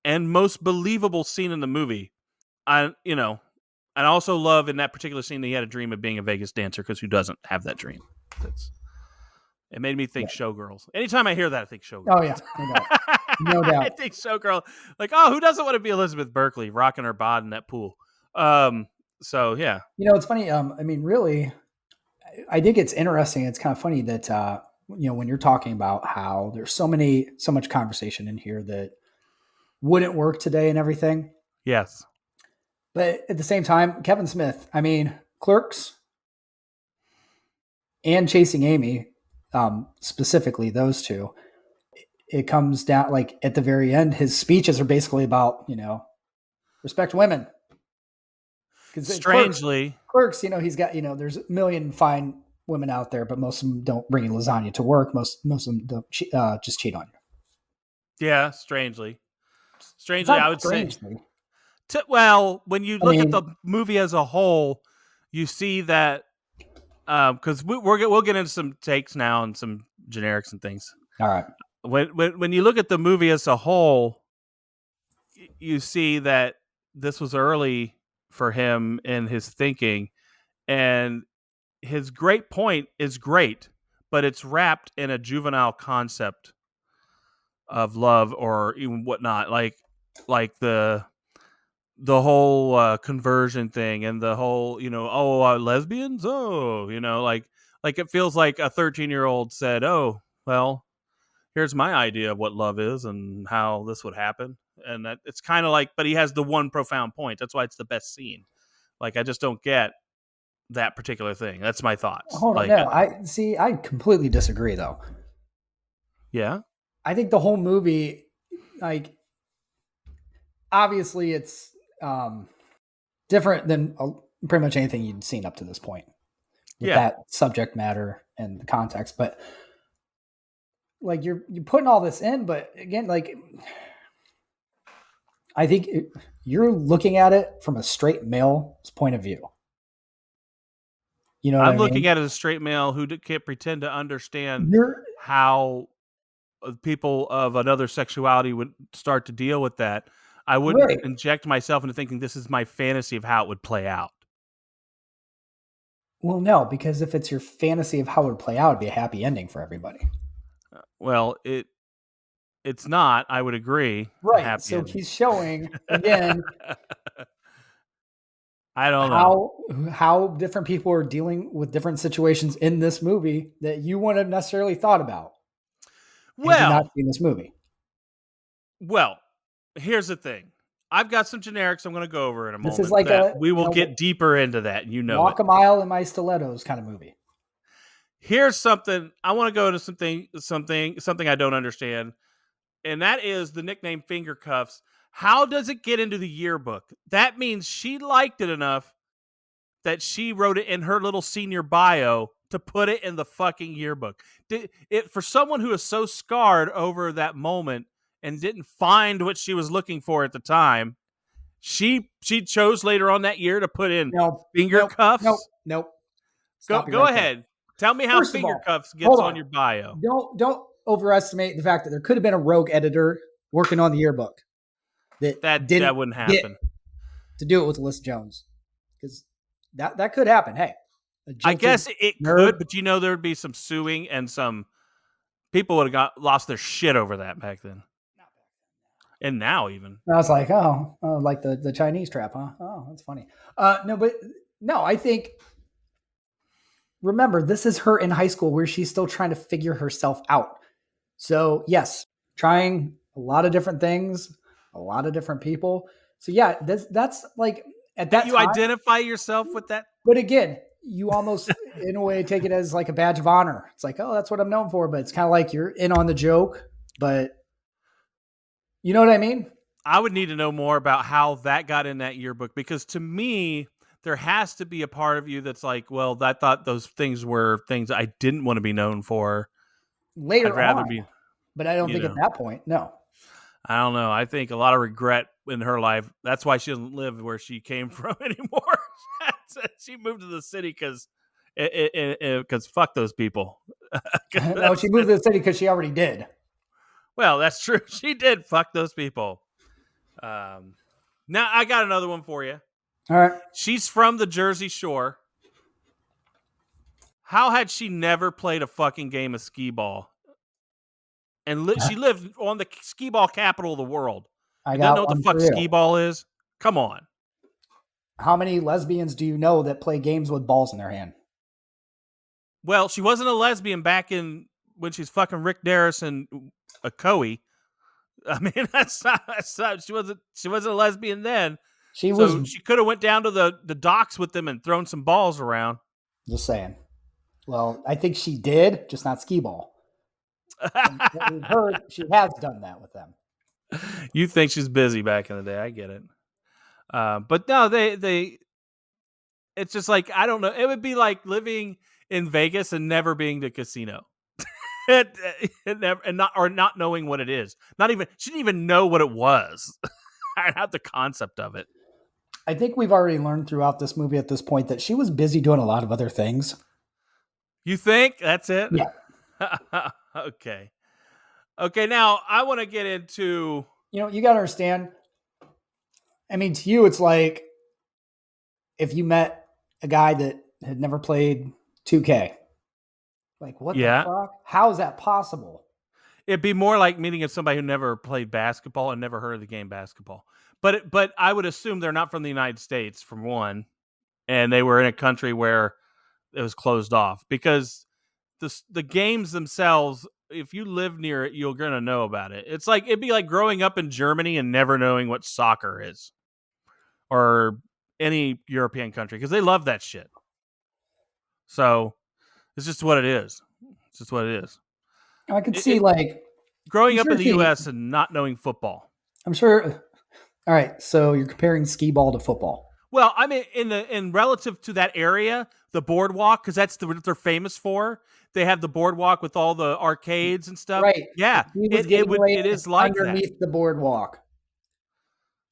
and most believable scene in the movie. I also love in that particular scene that he had a dream of being a Vegas dancer, because who doesn't have that dream? It made me think Showgirls. Anytime I hear that, I think Showgirls.
Oh yeah, no doubt.
I think Showgirl. Like, oh, who doesn't want to be Elizabeth Berkley rocking her bod in that pool? So yeah.
It's funny. I mean, really, I think it's interesting. It's kind of funny that when you're talking about how there's so much conversation in here that wouldn't work today and everything.
Yes.
But at the same time, Kevin Smith, I mean, Clerks and Chasing Amy, specifically those two, it comes down, like at the very end, his speeches are basically about, respect women.
Strangely.
Clerks, he's got, there's a million fine women out there, but most of them don't bring lasagna to work. Most of them don't just cheat on you.
Yeah, strangely, I would say. When you look at the movie as a whole, you see that because we'll get into some takes now and some generics and things.
All right.
When you look at the movie as a whole, you see that this was early for him in his thinking, and his great point is great, but it's wrapped in a juvenile concept of love or even whatnot, like the whole conversion thing and the whole, lesbians, like it feels like a 13-year-old said, oh, well, here's my idea of what love is and how this would happen. And that it's kind of like, but he has the one profound point. That's why it's the best scene. Like, I just don't get that particular thing. That's my thoughts.
Hold on, no, I completely disagree though.
Yeah.
I think the whole movie, like, obviously it's different than pretty much anything you'd seen up to this point with that subject matter and the context. But like you're putting all this in, but again, like I think you're looking at it from a straight male's point of view. You know what
I'm
I
looking
mean?
at it as a straight male who can't pretend to understand
You're
how people of another sexuality would start to deal with that. I wouldn't
right.
inject myself into thinking this is my fantasy of how it would play out.
Well, no, because if it's your fantasy of how it would play out, it'd be a happy ending for everybody.
Well, it's not. I would agree. A
Right.
happy
So
ending.
he's showing again
I don't know.
how different people are dealing with different situations in this movie that you wouldn't have necessarily thought about had you not
Well,
seen this movie.
here's the thing. I've got some generics I'm going to go over in a
This is
moment
like
that
a
we will get deeper into that. You know
walk
it.
a mile in my stilettos kind of movie.
Here's something I want to go to something I don't understand, and that is the nickname finger cuffs. How does it get into the yearbook? That means she liked it enough that she wrote it in her little senior bio to put it in the fucking yearbook. For someone who is so scarred over that moment and didn't find what she was looking for at the time, she chose later on that year to put in finger cuffs.
Nope.
Go ahead. Tell me how
First of
finger
all,
cuffs gets
hold
on
on.
your bio.
Don't overestimate the fact that there could have been a rogue editor working on the yearbook that didn't
wouldn't
get
happen.
to do it with Alyssa Jones, because that could happen. Hey,
I guess it could, but there would be some suing and some people would have lost their shit over that back then. And now even.
I was like, like the Chinese trap, huh? Oh, that's funny. No, I think, remember, this is her in high school where she's still trying to figure herself out. So yes, trying a lot of different things, a lot of different people. So yeah, that's like at that
you
time,
identify yourself with that.
But again, you almost in a way take it as like a badge of honor. It's like, oh, that's what I'm known for. But it's kind of like you're in on the joke, but you know what I mean?
I would need to know more about how that got in that yearbook, because to me, there has to be a part of you that's like, well, I thought those things were things I didn't want to be known for.
Later
I'd rather
on,
be,
but I don't think at that point, no.
I don't know. I think a lot of regret in her life. That's why she doesn't live where she came from anymore. She moved to the city because fuck those people.
No, she moved to the city because she already did.
Well, that's true. She did fuck those people. Now I got another one for you.
All right.
She's from the Jersey Shore. How had she never played a fucking game of Skeeball? And she lived on the Skeeball capital of the world.
I
don't
got
know what the
one
fuck
for you.
Skeeball is? Come on.
How many lesbians do you know that play games with balls in their hand?
Well, she wasn't a lesbian back in when she's fucking Rick Darris and Coey. I mean, that's not, she wasn't a lesbian then. She could have went down to the docks with them and thrown some balls around.
Just saying. Well, I think she did, just not Skeeball. What we've heard, she has done that with them.
You think she's busy back in the day? I get it. But no, they. It's just like, I don't know. It would be like living in Vegas and never being to a casino, and not knowing what it is. She didn't even know what it was. I had the concept of it.
I think we've already learned throughout this movie at this point that she was busy doing a lot of other things.
You think that's it?
Yeah.
Okay. Now I want to get into.
You got to understand. I mean, to you, it's like if you met a guy that had never played 2K. Like, what the fuck? How is that possible?
It'd be more like meeting somebody who never played basketball and never heard of the game basketball. But I would assume they're not from the United States, for one, and they were in a country where it was closed off, because the games themselves, if you live near it, you're going to know about it. It'd be like growing up in Germany and never knowing what soccer is, or any European country, because they love that shit. So it's just what it is. It's just what it is.
I could see
growing up in the U.S. and not knowing football.
I'm sure. All right, so you're comparing Skeeball to football.
Well, I mean, in relative to that area, the boardwalk, because that's what they're famous for. They have the boardwalk with all the arcades and stuff.
Right.
Yeah. It is like
underneath the boardwalk.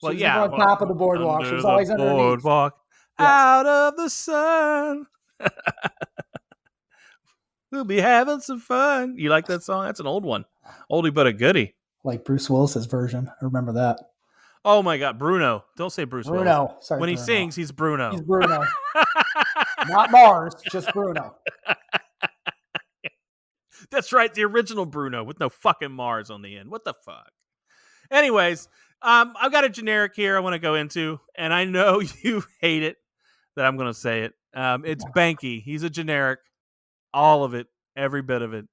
Well,
on top of the boardwalk. She was always underneath.
Boardwalk. Yes. Out of the sun. We'll be having some fun. You like that song? That's an old one. Oldie but a goodie.
Like Bruce Willis's version. I remember that.
Oh my God, Bruno. Don't say Bruce Willis.
Bruno. Sorry,
When he
Bruno.
sings, he's Bruno.
He's Bruno. Not Mars, just Bruno.
That's right, the original Bruno with no fucking Mars on the end. What the fuck? Anyways, I've got a generic here I want to go into, and I know you hate it that I'm going to say it. It's Banky. He's a generic. All of it, every bit of it.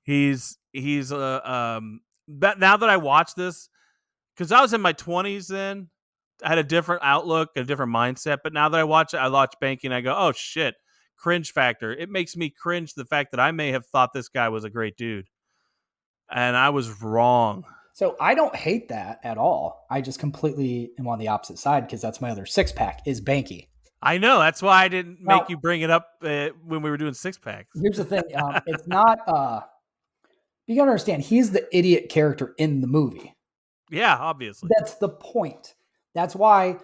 He's now that I watch this, because I was in my 20s then, I had a different outlook, a different mindset. But now that I watch Banky and I go, oh shit, cringe factor. It makes me cringe the fact that I may have thought this guy was a great dude, and I was wrong.
So I don't hate that at all. I just completely am on the opposite side because that's my other six pack is Banky.
I know. That's why I didn't make you bring it up when we were doing six packs.
Here's the thing. It's not, you got to understand, he's the idiot character in the movie.
Yeah, obviously.
That's the point. That's why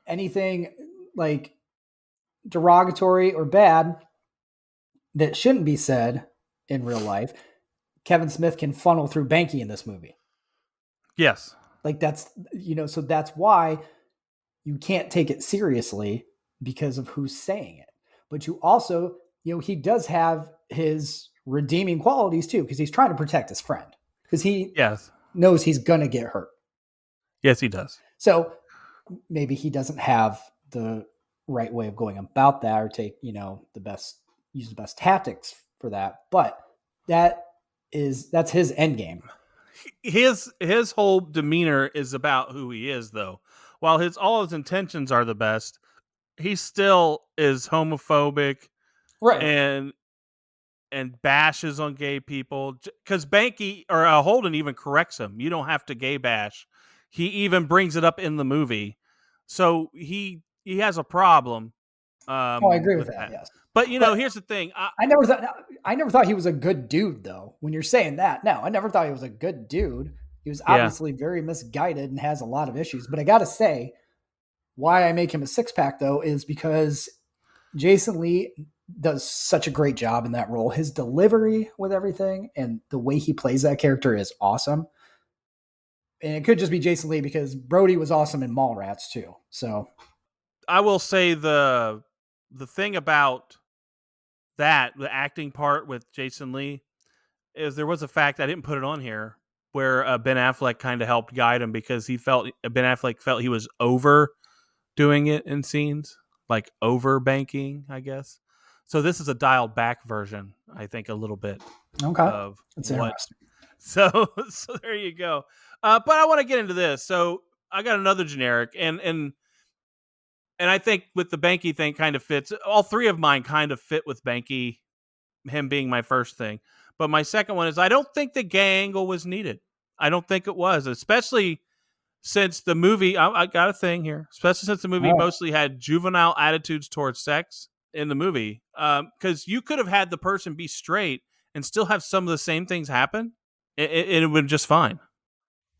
anything like derogatory or bad that shouldn't be said in real life, Kevin Smith can funnel through Banky in this movie.
Yes.
Like that's, so that's why you can't take it seriously because of who's saying it. But you also, he does have his redeeming qualities too, because he's trying to protect his friend because he knows he's going to get hurt.
Yes, he does.
So maybe he doesn't have the right way of going about that or take, use the best tactics for that. But that's his end game.
His whole demeanor is about who he is, though. While all his intentions are the best, he still is homophobic,
right?
And bashes on gay people. Because Banky or Holden even corrects him. You don't have to gay bash. He even brings it up in the movie, so he has a problem.
I agree with that. Yes,
but here's the thing.
I never thought he was a good dude, though. When you're saying that, no, I never thought he was a good dude. He was obviously very misguided and has a lot of issues. But I got to say, why I make him a six pack though is because Jason Lee does such a great job in that role. His delivery with everything and the way he plays that character is awesome. And it could just be Jason Lee because Brody was awesome in Mallrats too. So
I will say the thing about the acting part with Jason Lee is there was a fact I didn't put it on here where Ben Affleck kind of helped guide him because Ben Affleck felt he was over doing it in scenes, like over banking, I guess. So this is a dialed back version, I think, a little bit.
Okay,
of
that's
what.
Interesting.
So there you go. But I want to get into this. So I got another generic, and I think with the Banky thing kind of fits. All three of mine kind of fit with Banky, him being my first thing. But my second one is I don't think the gay angle was needed. I don't think it was, especially since the movie, I got a thing here, especially since the movie mostly had juvenile attitudes towards sex in the movie. Because you could have had the person be straight and still have some of the same things happen. It would just fine.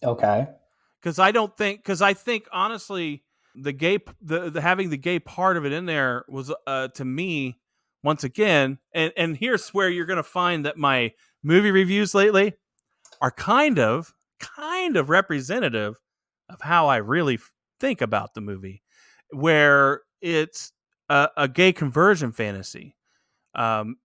Okay.
Because I think honestly, the having the gay part of it in there was to me, once again, and here's where you're going to find that my movie reviews lately are kind of representative of how I really think about the movie, where it's a gay conversion fantasy. And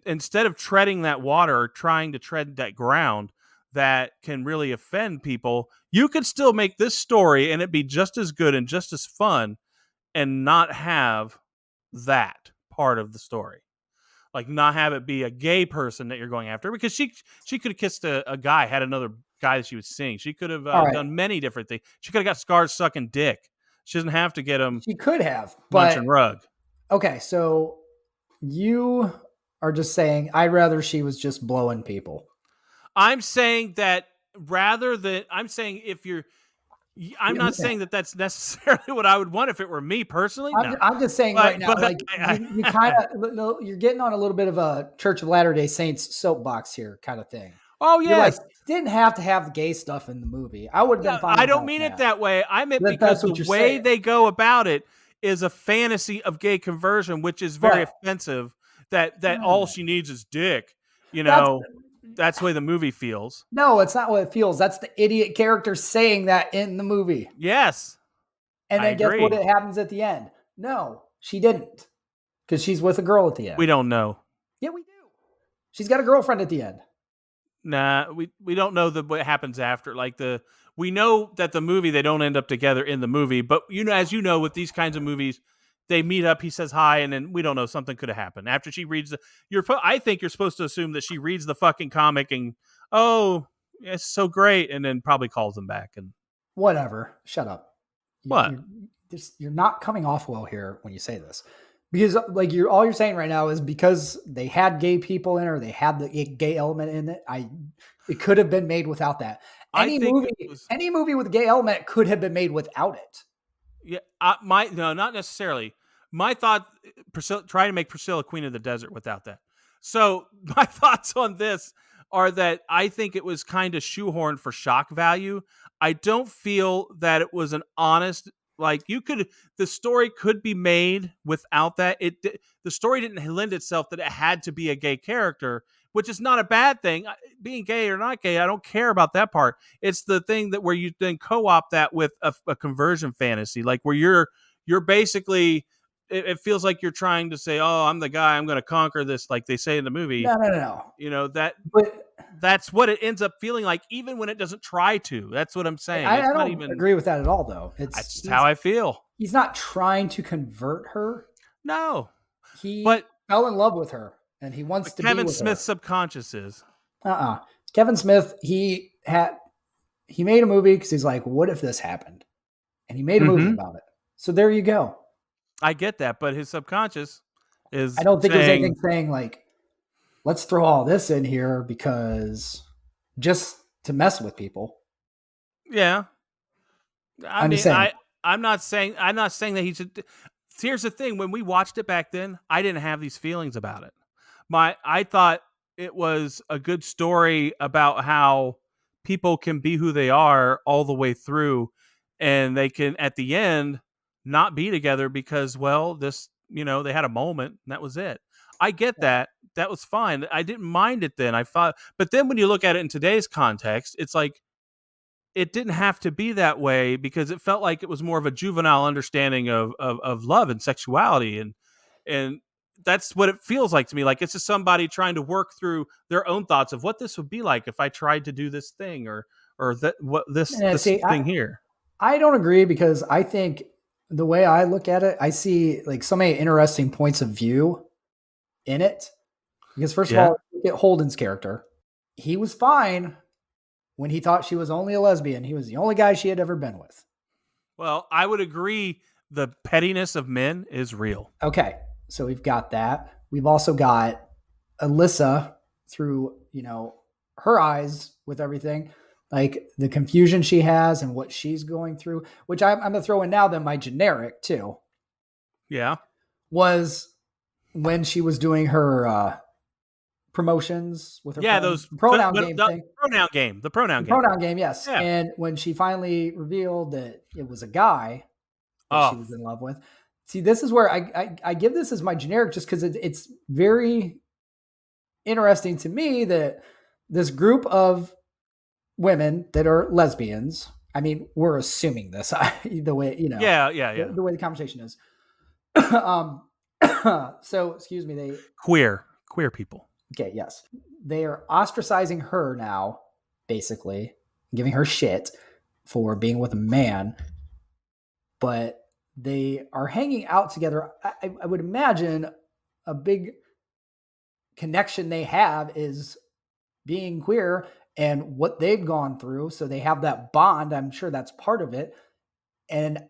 instead of treading that water or trying to tread that ground that can really offend people, you could still make this story and it be just as good and just as fun and not have that part of the story. Like not have it be a gay person that you're going after, because she could have kissed a guy, had another guy that she was seeing. She could have done many different things. She could have got scars sucking dick. She doesn't have to get him.
She could have,
munching rug.
Okay, so you are just saying I'd rather she was just blowing people.
I'm saying that I'm not saying that that's necessarily what I would want if it were me personally.
I'm just saying right now, like you kind of you're getting on a little bit of a Church of Latter-day Saints soapbox here, kind of thing.
Oh yeah,
like, didn't have to have the gay stuff in the movie. I would have been fine.
I don't mean it that way. I meant because the way they go about it is a fantasy of gay conversion, which is very
Right.
offensive. That all she needs is dick. That's the way the movie feels.
No, it's not what it feels. That's the idiot character saying that in the movie.
Yes.
And
I
then guess what
agree.
it happens at the end? No, she didn't. Because she's with a girl at the end.
We don't know.
Yeah, we do. She's got a girlfriend at the end.
Nah, we don't know what happens after. We know that the movie, they don't end up together in the movie, but as you know, with these kinds of movies, they meet up, he says hi, and then we don't know, something could have happened after she reads I think you're supposed to assume that she reads the fucking comic and it's so great, and then probably calls him back and
whatever. Shut up.
What?
You're not coming off well here when you say this. Because all you're saying right now is because they had gay people in it, or they had the gay element in it. It could have been made without that. Any movie with a gay element could have been made without it.
Yeah, no, not necessarily. My thought, try to make Priscilla Queen of the Desert without that. So my thoughts on this are that I think it was kind of shoehorned for shock value. I don't feel that it was an honest. The story could be made without that. The story didn't lend itself that it had to be a gay character, which is not a bad thing. Being gay or not gay, I don't care about that part. It's the thing that where you then co-opt that with a conversion fantasy, like where you're basically, it feels like you're trying to say, oh, I'm the guy, I'm going to conquer this, like they say in the movie.
No.
That's what it ends up feeling like, even when it doesn't try to. That's what I'm saying.
I don't agree with that at all, though.
That's just how I feel.
He's not trying to convert her.
No.
He fell in love with her, and he wants to be with her.
Kevin Smith's subconscious is.
Kevin Smith, he made a movie because he's like, what if this happened? And he made a movie about it. So there you go.
I get that, but his subconscious is.
I don't think there's anything saying like, let's throw all this in here because just to mess with people.
Yeah. I'm not saying that he should. Here's the thing. When we watched it back then, I didn't have these feelings about it. I thought it was a good story about how people can be who they are all the way through, and they can, at the end, not be together because, well, they had a moment and that was it. I get that. That was fine. I didn't mind it then. But then when you look at it in today's context, it's like, it didn't have to be that way because it felt like it was more of a juvenile understanding of love and sexuality. And that's what it feels like to me. Like it's just somebody trying to work through their own thoughts of what this would be like if I tried to do this thing or this thing here.
I don't agree because I think the way I look at it, I see like so many interesting points of view in it. Because first of all, look at Holden's character. He was fine when he thought she was only a lesbian. He was the only guy she had ever been with.
Well, I would agree the pettiness of men is real.
Okay, so we've got that. We've also got Alyssa through, her eyes with everything. Like the confusion she has and what she's going through, which I'm going to throw in now then my generic too.
Yeah.
Was when she was doing her promotions with her
those
pronoun game thing.
The pronoun game,
yes.
Yeah.
And when she finally revealed that it was a guy that she was in love with. See, this is where I give this as my generic just because it's very interesting to me that this group of women that are lesbians, I mean, we're assuming this the way, the way the conversation is. So, excuse me,
queer people.
Okay, yes. They are ostracizing her now, basically, giving her shit for being with a man, but they are hanging out together. I would imagine a big connection they have is being queer and what they've gone through. So they have that bond. I'm sure that's part of it. And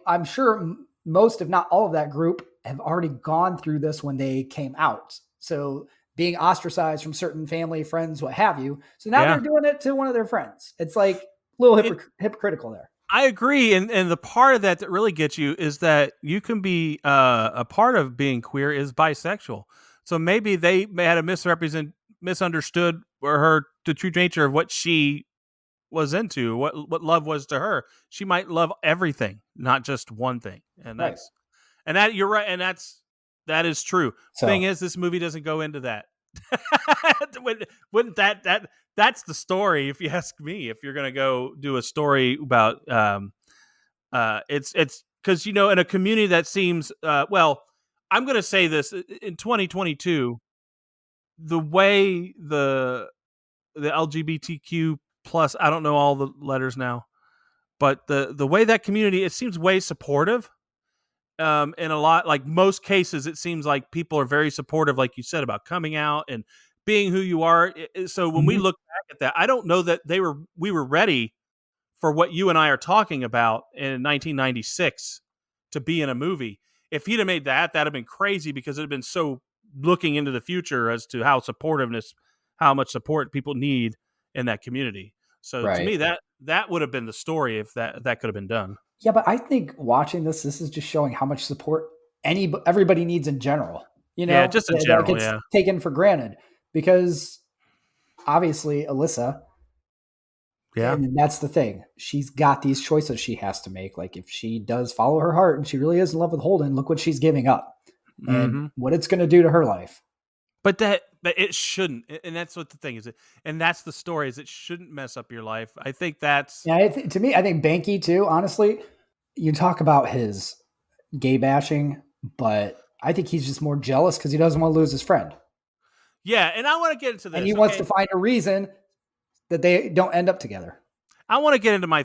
I'm sure most, if not all of that group have already gone through this when they came out. So being ostracized from certain family, friends, what have you. So now they're doing it to one of their friends. It's like a little hypocritical there.
I agree. And the part of that really gets you is that you can be a part of being queer is bisexual. So maybe they had a misunderstood the true nature of what she was into, what love was to her. She might love everything, not just one thing. And
Right.
you're right, and that is true.
So
Thing is, this movie doesn't go into that. Wouldn't that's the story, if you ask me, if you're gonna go do a story about it's because in a community that seems well, I'm gonna say this in 2022, the way the LGBTQ plus, I don't know all the letters now, but the way that community, it seems way supportive. In a lot, like most cases, it seems like people are very supportive, like you said, about coming out and being who you are. So when we look back at that, I don't know that we were ready for what you and I are talking about in 1996 to be in a movie. If he'd have made that'd have been crazy, because it'd have been so looking into the future as to how much support people need in that community. So to me, that would have been the story if that could have been done.
Yeah, but I think watching this is just showing how much support everybody needs in general.
Yeah, just in general,
that gets taken for granted, because obviously Alyssa, and that's the thing. She's got these choices she has to make. Like, if she does follow her heart and she really is in love with Holden, look what she's giving up and what it's going to do to her life.
But it shouldn't, and that's what the thing is, and that's the story, is it shouldn't mess up your life. I think that's
to me. I think Banky too. Honestly, you talk about his gay bashing, but I think he's just more jealous because he doesn't want to lose his friend.
Yeah, and I want to get into this,
and he wants to find a reason that they don't end up together.
I want to get into my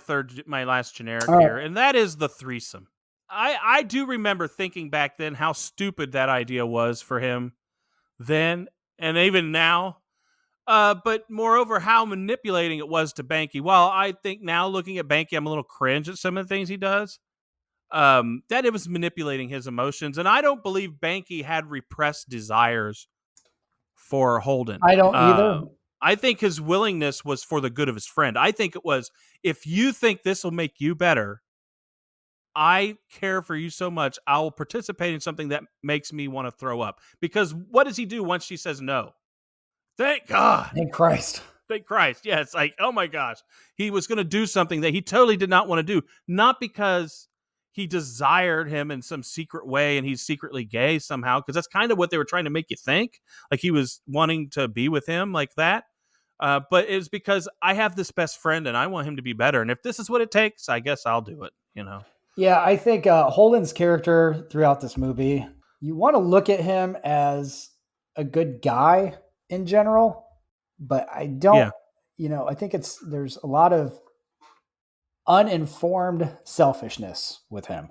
last generic here, and that is the threesome. I do remember thinking back then how stupid that idea was for him then, and even now. But moreover, how manipulating it was to Banky. While I think now, looking at Banky, I'm a little cringe at some of the things he does. That it was manipulating his emotions, and I don't believe Banky had repressed desires for Holden.
I don't either.
I think his willingness was for the good of his friend. I think it was, if you think this will make you better, I care for you so much, I will participate in something that makes me want to throw up. Because what does he do once she says no? Thank God.
Thank Christ.
Thank Christ. Yeah, it's like, oh my gosh. He was going to do something that he totally did not want to do. Not because he desired him in some secret way and he's secretly gay somehow, because that's kind of what they were trying to make you think. Like he was wanting to be with him like that. But it's because I have this best friend and I want him to be better. And if this is what it takes, I guess I'll do it,
Yeah, I think Holden's character throughout this movie, you want to look at him as a good guy in general, but I don't, I think there's a lot of uninformed selfishness with him.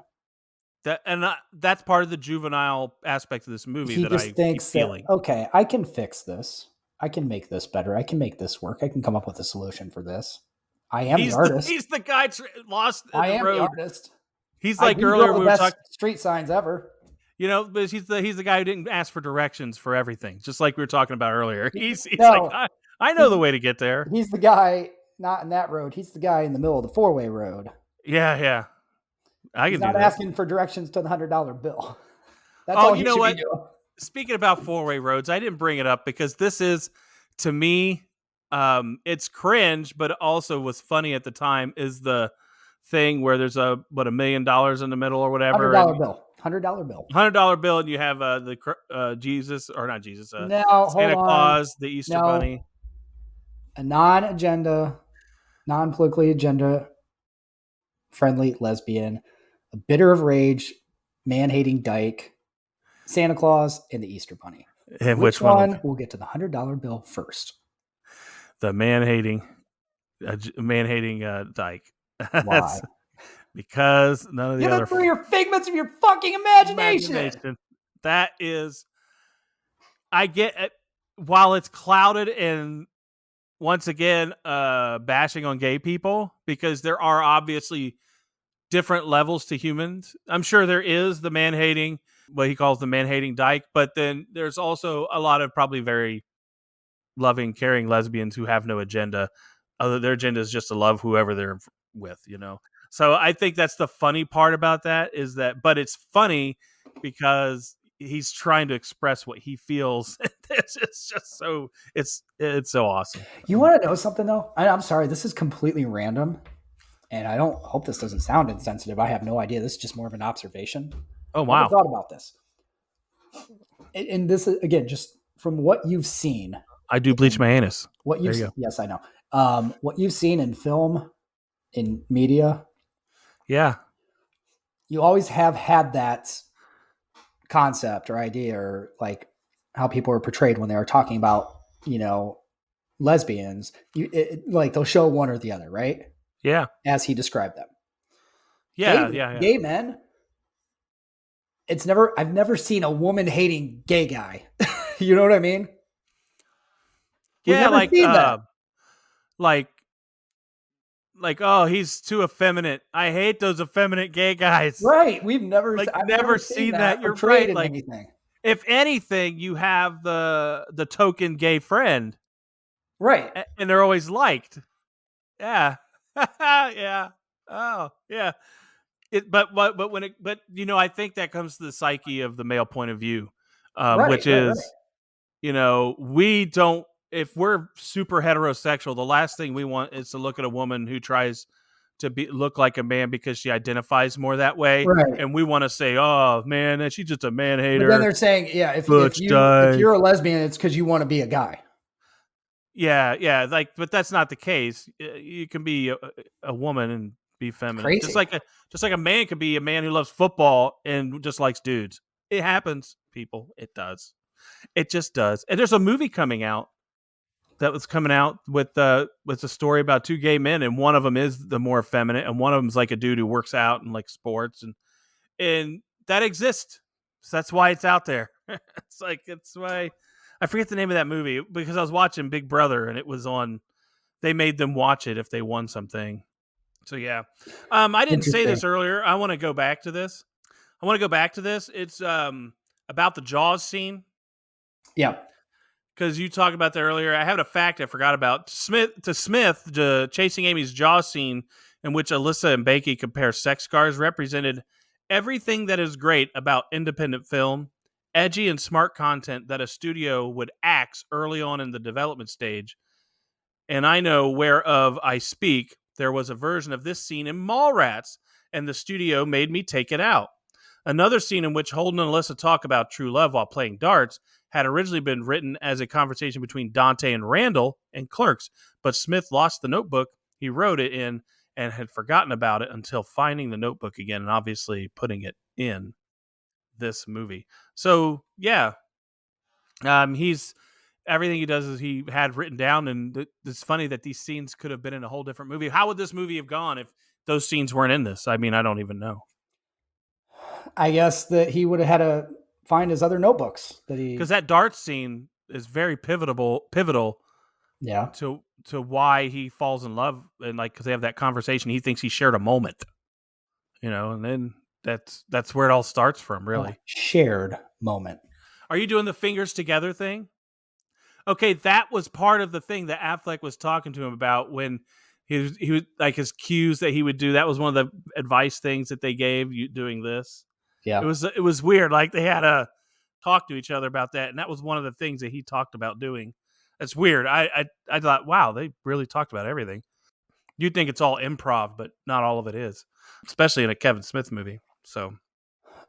That's part of the juvenile aspect of this movie.
He just thinks that, okay, I can fix this. I can make this better. I can make this work. I can come up with a solution for this. I am the artist.
He's the guy lost in
I
the
am
road.
the artist.
He's like earlier we were talking
street signs ever.
But he's the guy who didn't ask for directions for everything, just like we were talking about earlier. He's
no,
like, I know the way to get there.
He's the guy not in that road. He's the guy in the middle of the four-way road.
Yeah.
He's not asking for directions to the $100 bill. That's
all you know what? Speaking about four-way roads, I didn't bring it up because this is, to me, it's cringe, but also was funny at the time, is the thing where there's $1 million in the middle or whatever.
$100 bill.
$100 bill, and you have the Jesus, or not Jesus,
now,
Santa Claus, the Easter Bunny.
A non-politically agenda-friendly lesbian, a bitter of rage, man-hating dyke, Santa Claus, and the Easter Bunny.
And
which one? We'll get to the $100 bill first.
The man-hating dyke.
Why?
Because none of the other.
For your figments of your fucking imagination.
That is, I get it, while it's clouded and once again bashing on gay people, because there are obviously different levels to humans. I'm sure there is the man-hating, what he calls the man-hating dyke, but then there's also a lot of probably very loving, caring lesbians who have no agenda. Their agenda is just to love whoever they're with, So I think that's the funny part about that, but it's funny because he's trying to express what he feels. It's just so it's so awesome.
You want to know something though? I'm sorry, this is completely random, and I don't hope this doesn't sound insensitive. I have no idea. This is just more of an observation.
Oh
I never
wow.
thought about this. And this is again just from what you've seen.
I do bleach my anus.
What you've
There you go.
yes, I know. What you've seen in film, in media,
Yeah.
you always have had that concept or idea, or like how people are portrayed when they are talking about, lesbians. Like they'll show one or the other, right?
Yeah.
As he described them.
Yeah.
Gay men. I've never seen a woman hating gay guy. You know what I mean? We've
Yeah,
never
like
seen that.
like oh, he's too effeminate. I hate those effeminate gay guys.
Right. I've
never seen that. You're
portrayed
right.
in
Like
anything.
if anything, you have the token gay friend,
Right.
and they're always liked. Yeah. Yeah. Oh, yeah. But I think that comes to the psyche of the male point of view, which is, we don't. If we're super heterosexual, the last thing we want is to look at a woman who tries to look like a man because she identifies more that way,
Right.
and we want to say, "Oh man, she's just a man hater."
But then they're saying, yeah, if you're a lesbian, it's because you want to be a guy.
Yeah, but that's not the case. You can be a woman and be feminine,
Crazy.
just like a man could be a man who loves football and just likes dudes. It happens, people. It does. It just does. And there's a movie coming out that was coming out with a story about two gay men, and one of them is the more effeminate, and one of them's like a dude who works out and like sports, and that exists. So that's why it's out there. It's why I forget the name of that movie because I was watching Big Brother and it was on. They made them watch it if they won something. So yeah, I didn't say this earlier. I want to go back to this. It's about the Jaws scene.
Yeah.
Because you talked about that earlier. I have a fact I forgot about. Smith, Chasing Amy's Jaws scene in which Alyssa and Becky compare sex scars represented everything that is great about independent film, edgy and smart content that a studio would axe early on in the development stage. And I know whereof I speak. There was a version of this scene in Mallrats, and the studio made me take it out. Another scene in which Holden and Alyssa talk about true love while playing darts had originally been written as a conversation between Dante and Randall and Clerks, but Smith lost the notebook he wrote it in and had forgotten about it until finding the notebook again and obviously putting it in this movie. So, yeah, everything he does is he had written down, and it's funny that these scenes could have been in a whole different movie. How would this movie have gone if those scenes weren't in this? I mean, I don't even know.
I guess that he would have had to find his other notebooks
because that darts scene is very pivotal.
Yeah.
To why he falls in love, and because they have that conversation, he thinks he shared a moment, and then that's where it all starts from, really.
Shared moment.
Are you doing the fingers together thing? Okay, that was part of the thing that Affleck was talking to him about when he was like his cues that he would do. That was one of the advice things that they gave you doing this.
Yeah,
it was weird. Like they had to talk to each other about that, and that was one of the things that he talked about doing. That's weird. I thought, wow, they really talked about everything. You'd think it's all improv, but not all of it is, especially in a Kevin Smith movie. So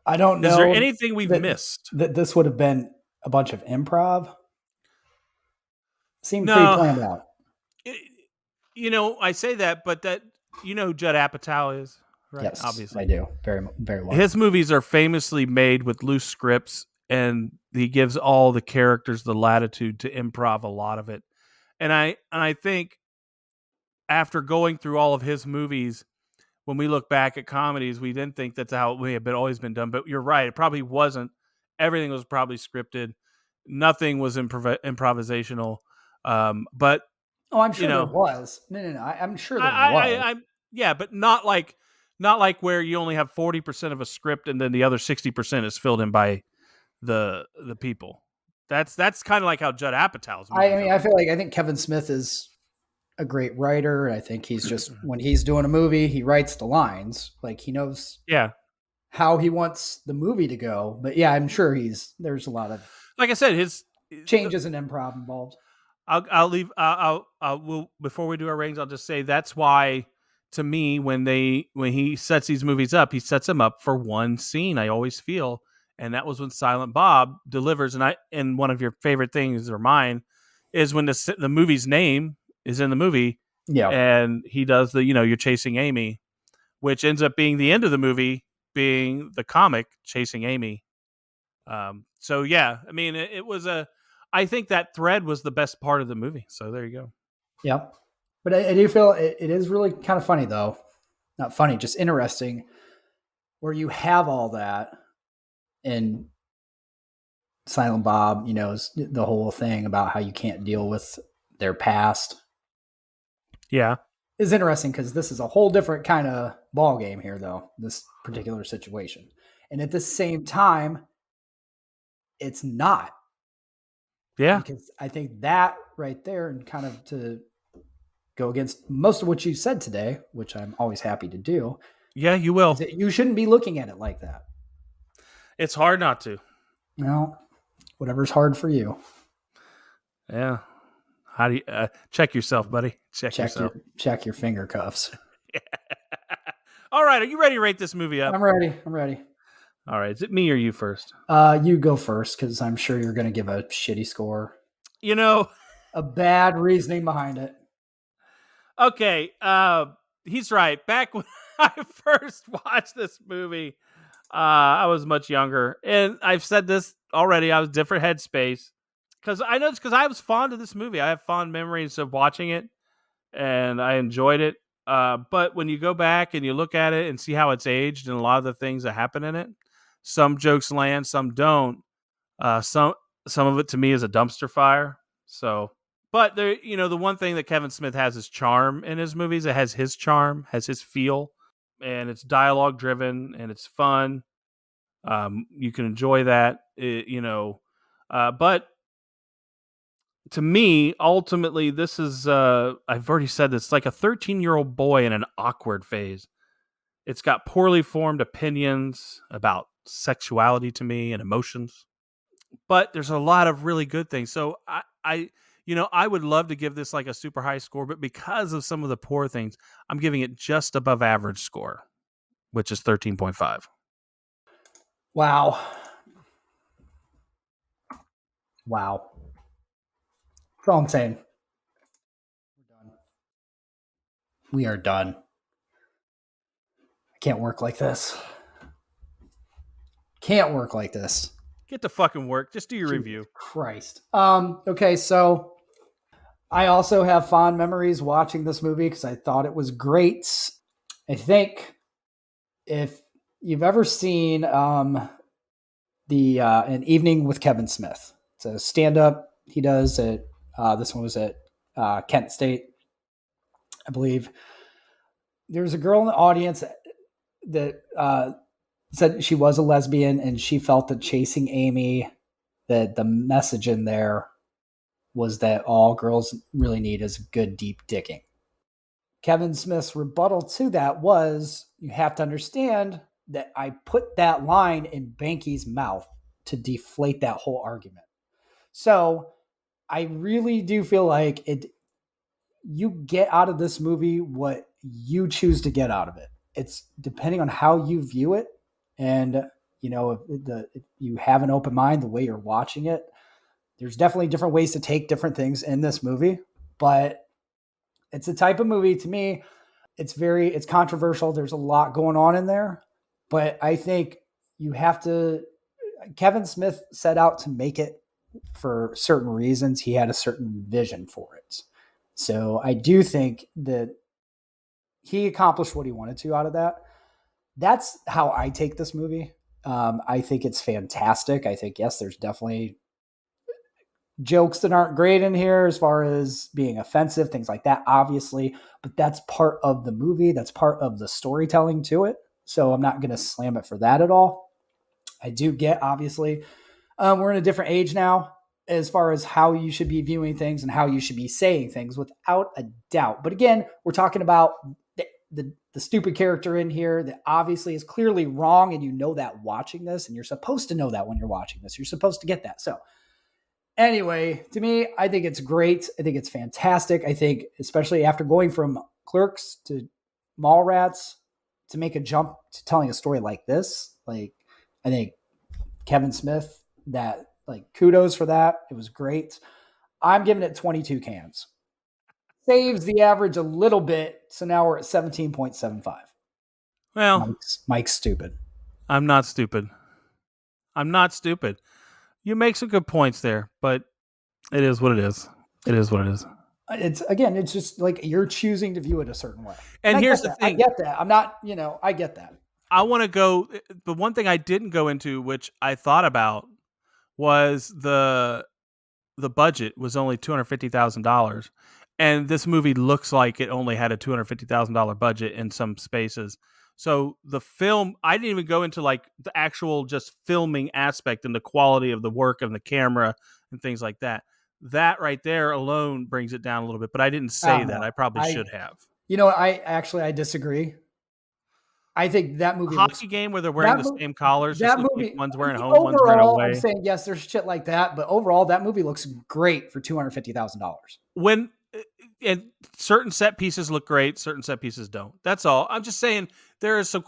I don't know.
Is there anything we've missed?
That this would have been a bunch of improv? Seemed pretty planned out.
I say that, but that who Judd Apatow is, right?
Yes,
obviously
I do. Very, very well.
His movies are famously made with loose scripts, and he gives all the characters the latitude to improv a lot of it. And I think after going through all of his movies, when we look back at comedies, we didn't think that's how it had always been done. But you're right; it probably wasn't. Everything was probably scripted. Nothing was improvisational. But
I'm sure there was. No. I'm sure there was.
Yeah, but not like where you only have 40% of a script and then the other 60% is filled in by the people. That's kind of like how Judd Apatow's.
I think Kevin Smith is a great writer. I think he's just when he's doing a movie, he writes the lines. Like he knows how he wants the movie to go. But yeah, I'm sure there's a lot of,
like I said,
changes and improv involved.
I'll leave. We'll, before we do our ratings, I'll just say that's why, to me, when he sets these movies up, he sets them up for one scene. I always feel, and that was when Silent Bob delivers. And one of your favorite things, or mine, is when the movie's name is in the movie,
Yeah.
and he does the You're Chasing Amy, which ends up being the end of the movie, being the comic Chasing Amy. So yeah, I mean, it was I think that thread was the best part of the movie. So there you go.
Yep. But I do feel it is really kind of funny, though. Not funny, just interesting, where you have all that in Silent Bob, the whole thing about how you can't deal with their past.
Yeah.
Is interesting because this is a whole different kind of ball game here, though, this particular situation. And at the same time, it's not.
Yeah.
Because I think that right there, and kind of to go against most of what you said today, which I'm always happy to do.
Yeah, you will.
You shouldn't be looking at it like that.
It's hard not to.
No, whatever's hard for you.
Yeah. How do you check yourself, buddy? Check yourself.
Check your finger cuffs.
All right. Are you ready to rate this movie up?
I'm ready.
All right. Is it me or you first?
You go first, because I'm sure you're going to give a shitty score.
A
bad reasoning behind it.
Okay. He's right. Back when I first watched this movie, I was much younger, and I've said this already. I was different headspace because I know it's because I was fond of this movie. I have fond memories of watching it, and I enjoyed it. But when you go back and you look at it and see how it's aged and a lot of the things that happen in it, some jokes land, some don't. Some of it to me is a dumpster fire. So, but there, the one thing that Kevin Smith has is charm in his movies. It has his charm, has his feel, and it's dialogue driven and it's fun. You can enjoy that, but to me, ultimately, this is, I've already said this, like a 13-year-old boy in an awkward phase. It's got poorly formed opinions about sexuality to me and emotions, but there's a lot of really good things. So I would love to give this like a super high score, but because of some of the poor things, I'm giving it just above average score, which is 13.5.
Wow. That's all I'm saying. We are done. I can't work like this.
Get to fucking work. Just do your review.
Christ. Okay, so I also have fond memories watching this movie because I thought it was great. I think if you've ever seen An Evening with Kevin Smith, it's a stand-up he does at this one was at Kent State, I believe. There's a girl in the audience that said she was a lesbian and she felt that Chasing Amy, that the message in there was that all girls really need is good deep dicking. Kevin Smith's rebuttal to that was, you have to understand that I put that line in Banky's mouth to deflate that whole argument. So I really do feel like you get out of this movie what you choose to get out of it. It's depending on how you view it. And, if you have an open mind, the way you're watching it, there's definitely different ways to take different things in this movie, but it's a type of movie to me. It's controversial. There's a lot going on in there, but I think Kevin Smith set out to make it for certain reasons. He had a certain vision for it. So I do think that he accomplished what he wanted to out of that. That's how I take this movie. I think it's fantastic. I think, yes, there's definitely jokes that aren't great in here as far as being offensive, things like that, obviously, but that's part of the movie. That's part of the storytelling to it. So I'm not going to slam it for that at all. I do get, obviously, we're in a different age now as far as how you should be viewing things and how you should be saying things, without a doubt. But again, we're talking about the stupid character in here that obviously is clearly wrong, and you know that watching this, and you're supposed to know that when you're watching this. You're supposed to get that. So Anyway, to me, I think it's great. I think it's fantastic. I think, especially after going from Clerks to Mallrats, to make a jump to telling a story like this, like I think Kevin Smith, kudos for that. It was great. I'm giving it 22 cans. Saves the average a little bit, so now we're at 17.75.
Well,
Mike's stupid.
I'm not stupid. You make some good points there, but it is what it is.
It's just like you're choosing to view it a certain way.
And here's the thing.
I get that. I get that.
I want to go. The one thing I didn't go into, which I thought about, was the budget was only $250,000. And this movie looks like it only had a $250,000 budget in some spaces. So the film, I didn't even go into like the actual just filming aspect and the quality of the work of the camera and things like that. That right there alone brings it down a little bit, but I didn't say that. I probably should have.
I disagree. I think that movie
hockey game where they're wearing the same collars.
That movie,
like one's wearing home, one's wearing away.
I'm saying yes, there's shit like that, but overall, that movie looks great for $250,000.
When and certain set pieces look great, certain set pieces don't. That's all. I'm just saying there are some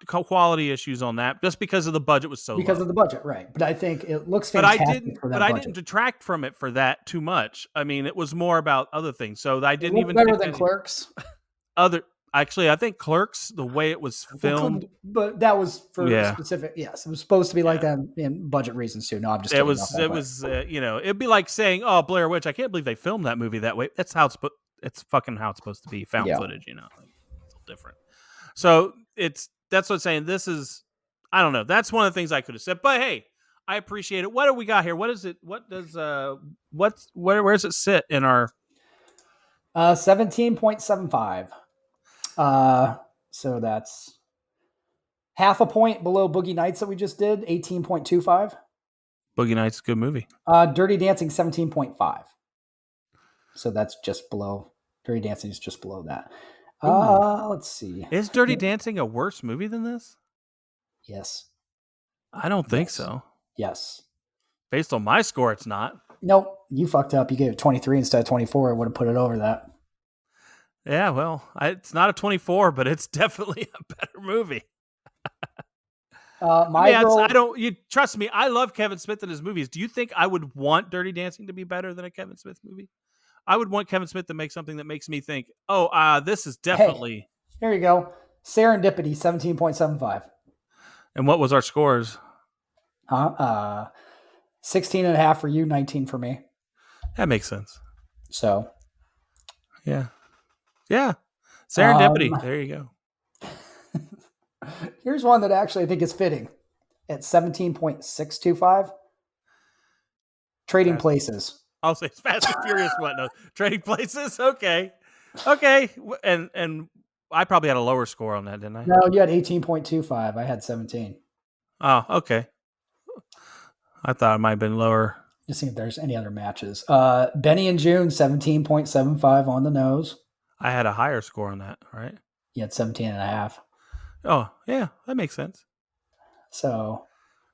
quality issues on that just because of the budget was so
because
low.
of the budget, right? But I think it looks fantastic.
I didn't detract from it for that too much. I mean, it was more about other things. So I didn't even
better than Clerks.
Actually, I think Clerks, the way it was filmed,
but that was for specific. Yes, it was supposed to be like that in budget reasons too. No, I'm just.
It was. It'd be like saying, "Oh, Blair Witch. I can't believe they filmed that movie that way." That's how it's fucking how it's supposed to be. Found footage, like, it's different. So that's what I'm saying. This is, I don't know. That's one of the things I could have said. But hey, I appreciate it. What do we got here? What is it? What does where does it sit in our
17.75? So that's half a point below Boogie Nights that we just did, 18.25.
Boogie Nights, good movie.
Dirty Dancing, 17.5. So that's just below. Dirty Dancing is just below that. Let's see.
Is Dirty Dancing a worse movie than this?
Yes.
I don't think so.
Yes.
Based on my score, it's not.
Nope. You fucked up. You gave it 23 instead of 24. I would have put it over that.
Yeah, well, it's not a 24, but it's definitely a better movie. You trust me. I love Kevin Smith in his movies. Do you think I would want Dirty Dancing to be better than a Kevin Smith movie? I would want Kevin Smith to make something that makes me think, this is definitely.
Hey, here you go. Serendipity, 17.75.
And what was our scores?
16.5 for you, 19 for me.
That makes sense.
So.
Yeah. Serendipity. There you go.
Here's one that actually I think is fitting at 17.625. Trading Places.
I'll say Fast and Furious. What? No, Trading Places. Okay. And I probably had a lower score on that, didn't I?
No, you had 18.25. I had 17.
Oh, okay. I thought it might have been lower.
Just see if there's any other matches. Benny and June, 17.75 on the nose.
I had a higher score on that, right?
You had 17.5.
Oh, yeah, that makes sense.
So,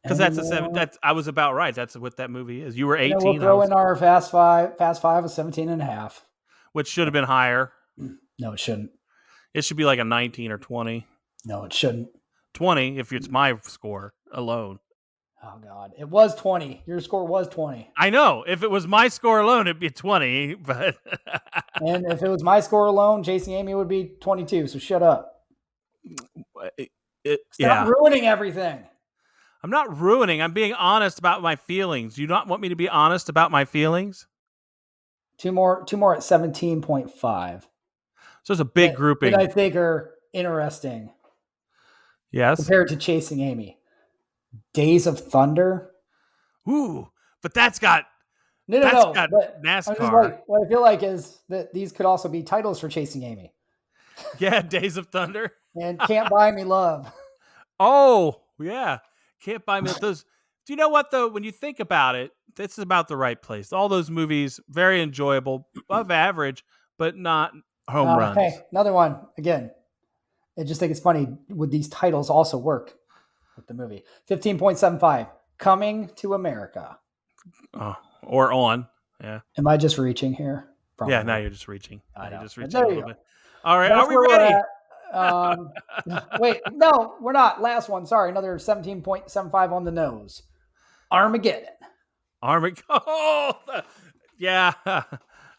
because I was about right. That's what that movie is. You were 18.
We'll throw in our Fast Five. Fast Five was 17.5,
which should have been higher.
No, it shouldn't.
It should be like a 19 or 20.
No, it shouldn't.
20 if it's my score alone.
Oh God, it was 20. Your score was 20.
I know. If it was my score alone, it'd be 20. But
and if it was my score alone, Chasing Amy would be 22. So shut up. Stop ruining everything.
I'm not ruining. I'm being honest about my feelings. Do you not want me to be honest about my feelings?
Two more at 17.5.
So it's a big grouping
that I think are interesting.
Yes.
Compared to Chasing Amy. Days of Thunder.
Ooh, but that's got
got
NASCAR.
What I feel like is that these could also be titles for Chasing Amy.
Yeah, Days of Thunder.
And Can't Buy Me Love.
Oh, yeah. Can't Buy Me Those. Do you know what, though? When you think about it, this is about the right place. All those movies, very enjoyable, above average, but not home runs.
Hey, another one. Again, I just think it's funny. Would these titles also work with the movie? 15.75. Coming to America.
Oh, or on. Yeah.
Am I just reaching here? Probably.
Yeah, now you're just reaching.
I know.
You're just reaching
There
a
you
little
go.
bit. All right,
That's
are we
where we're
ready?
at. Wait, no, we're not. Last one. Sorry, another 17.75 on the nose. Armageddon.
Oh, yeah.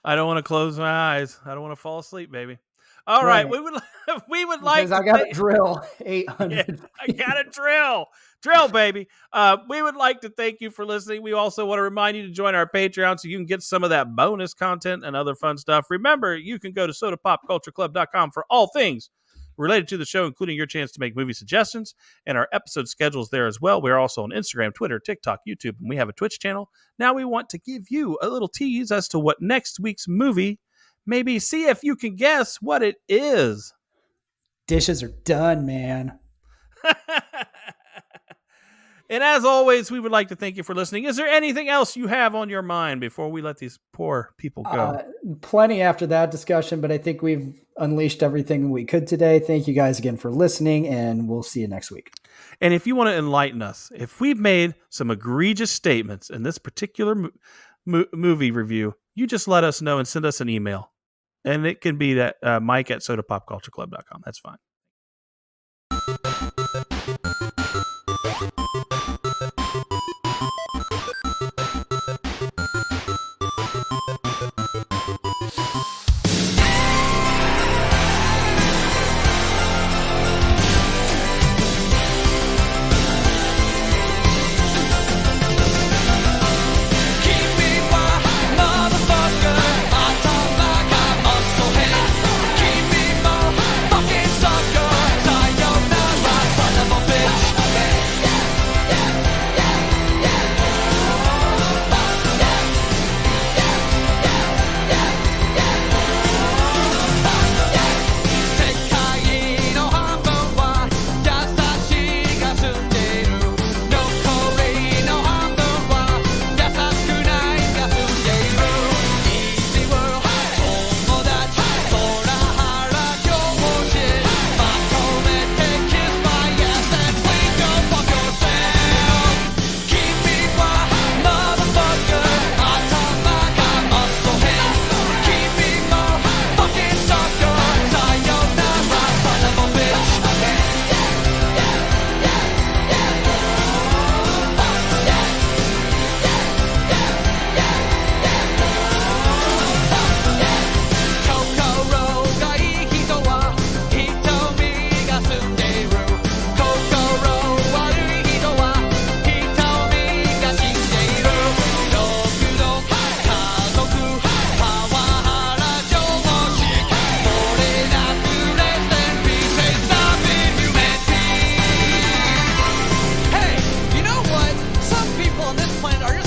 I don't want to close my eyes. I don't want to fall asleep, baby. All right, we would like.
Because I got to drill 800.
Yeah, I got to drill, baby. We would like to thank you for listening. We also want to remind you to join our Patreon so you can get some of that bonus content and other fun stuff. Remember, you can go to sodapopcultureclub.com for all things related to the show, including your chance to make movie suggestions and our episode schedules there as well. We're also on Instagram, Twitter, TikTok, YouTube, and we have a Twitch channel. Now we want to give you a little tease as to what next week's movie may be. See if you can guess what it is.
Dishes are done, man.
And as always, we would like to thank you for listening. Is there anything else you have on your mind before we let these poor people go?
Plenty after that discussion, but I think we've unleashed everything we could today. Thank you guys again for listening, and we'll see you next week.
And if you want to enlighten us, if we've made some egregious statements in this particular movie review, you just let us know and send us an email. And it can be that Mike@sodapopcultureclub.com. That's fine.
On this planet are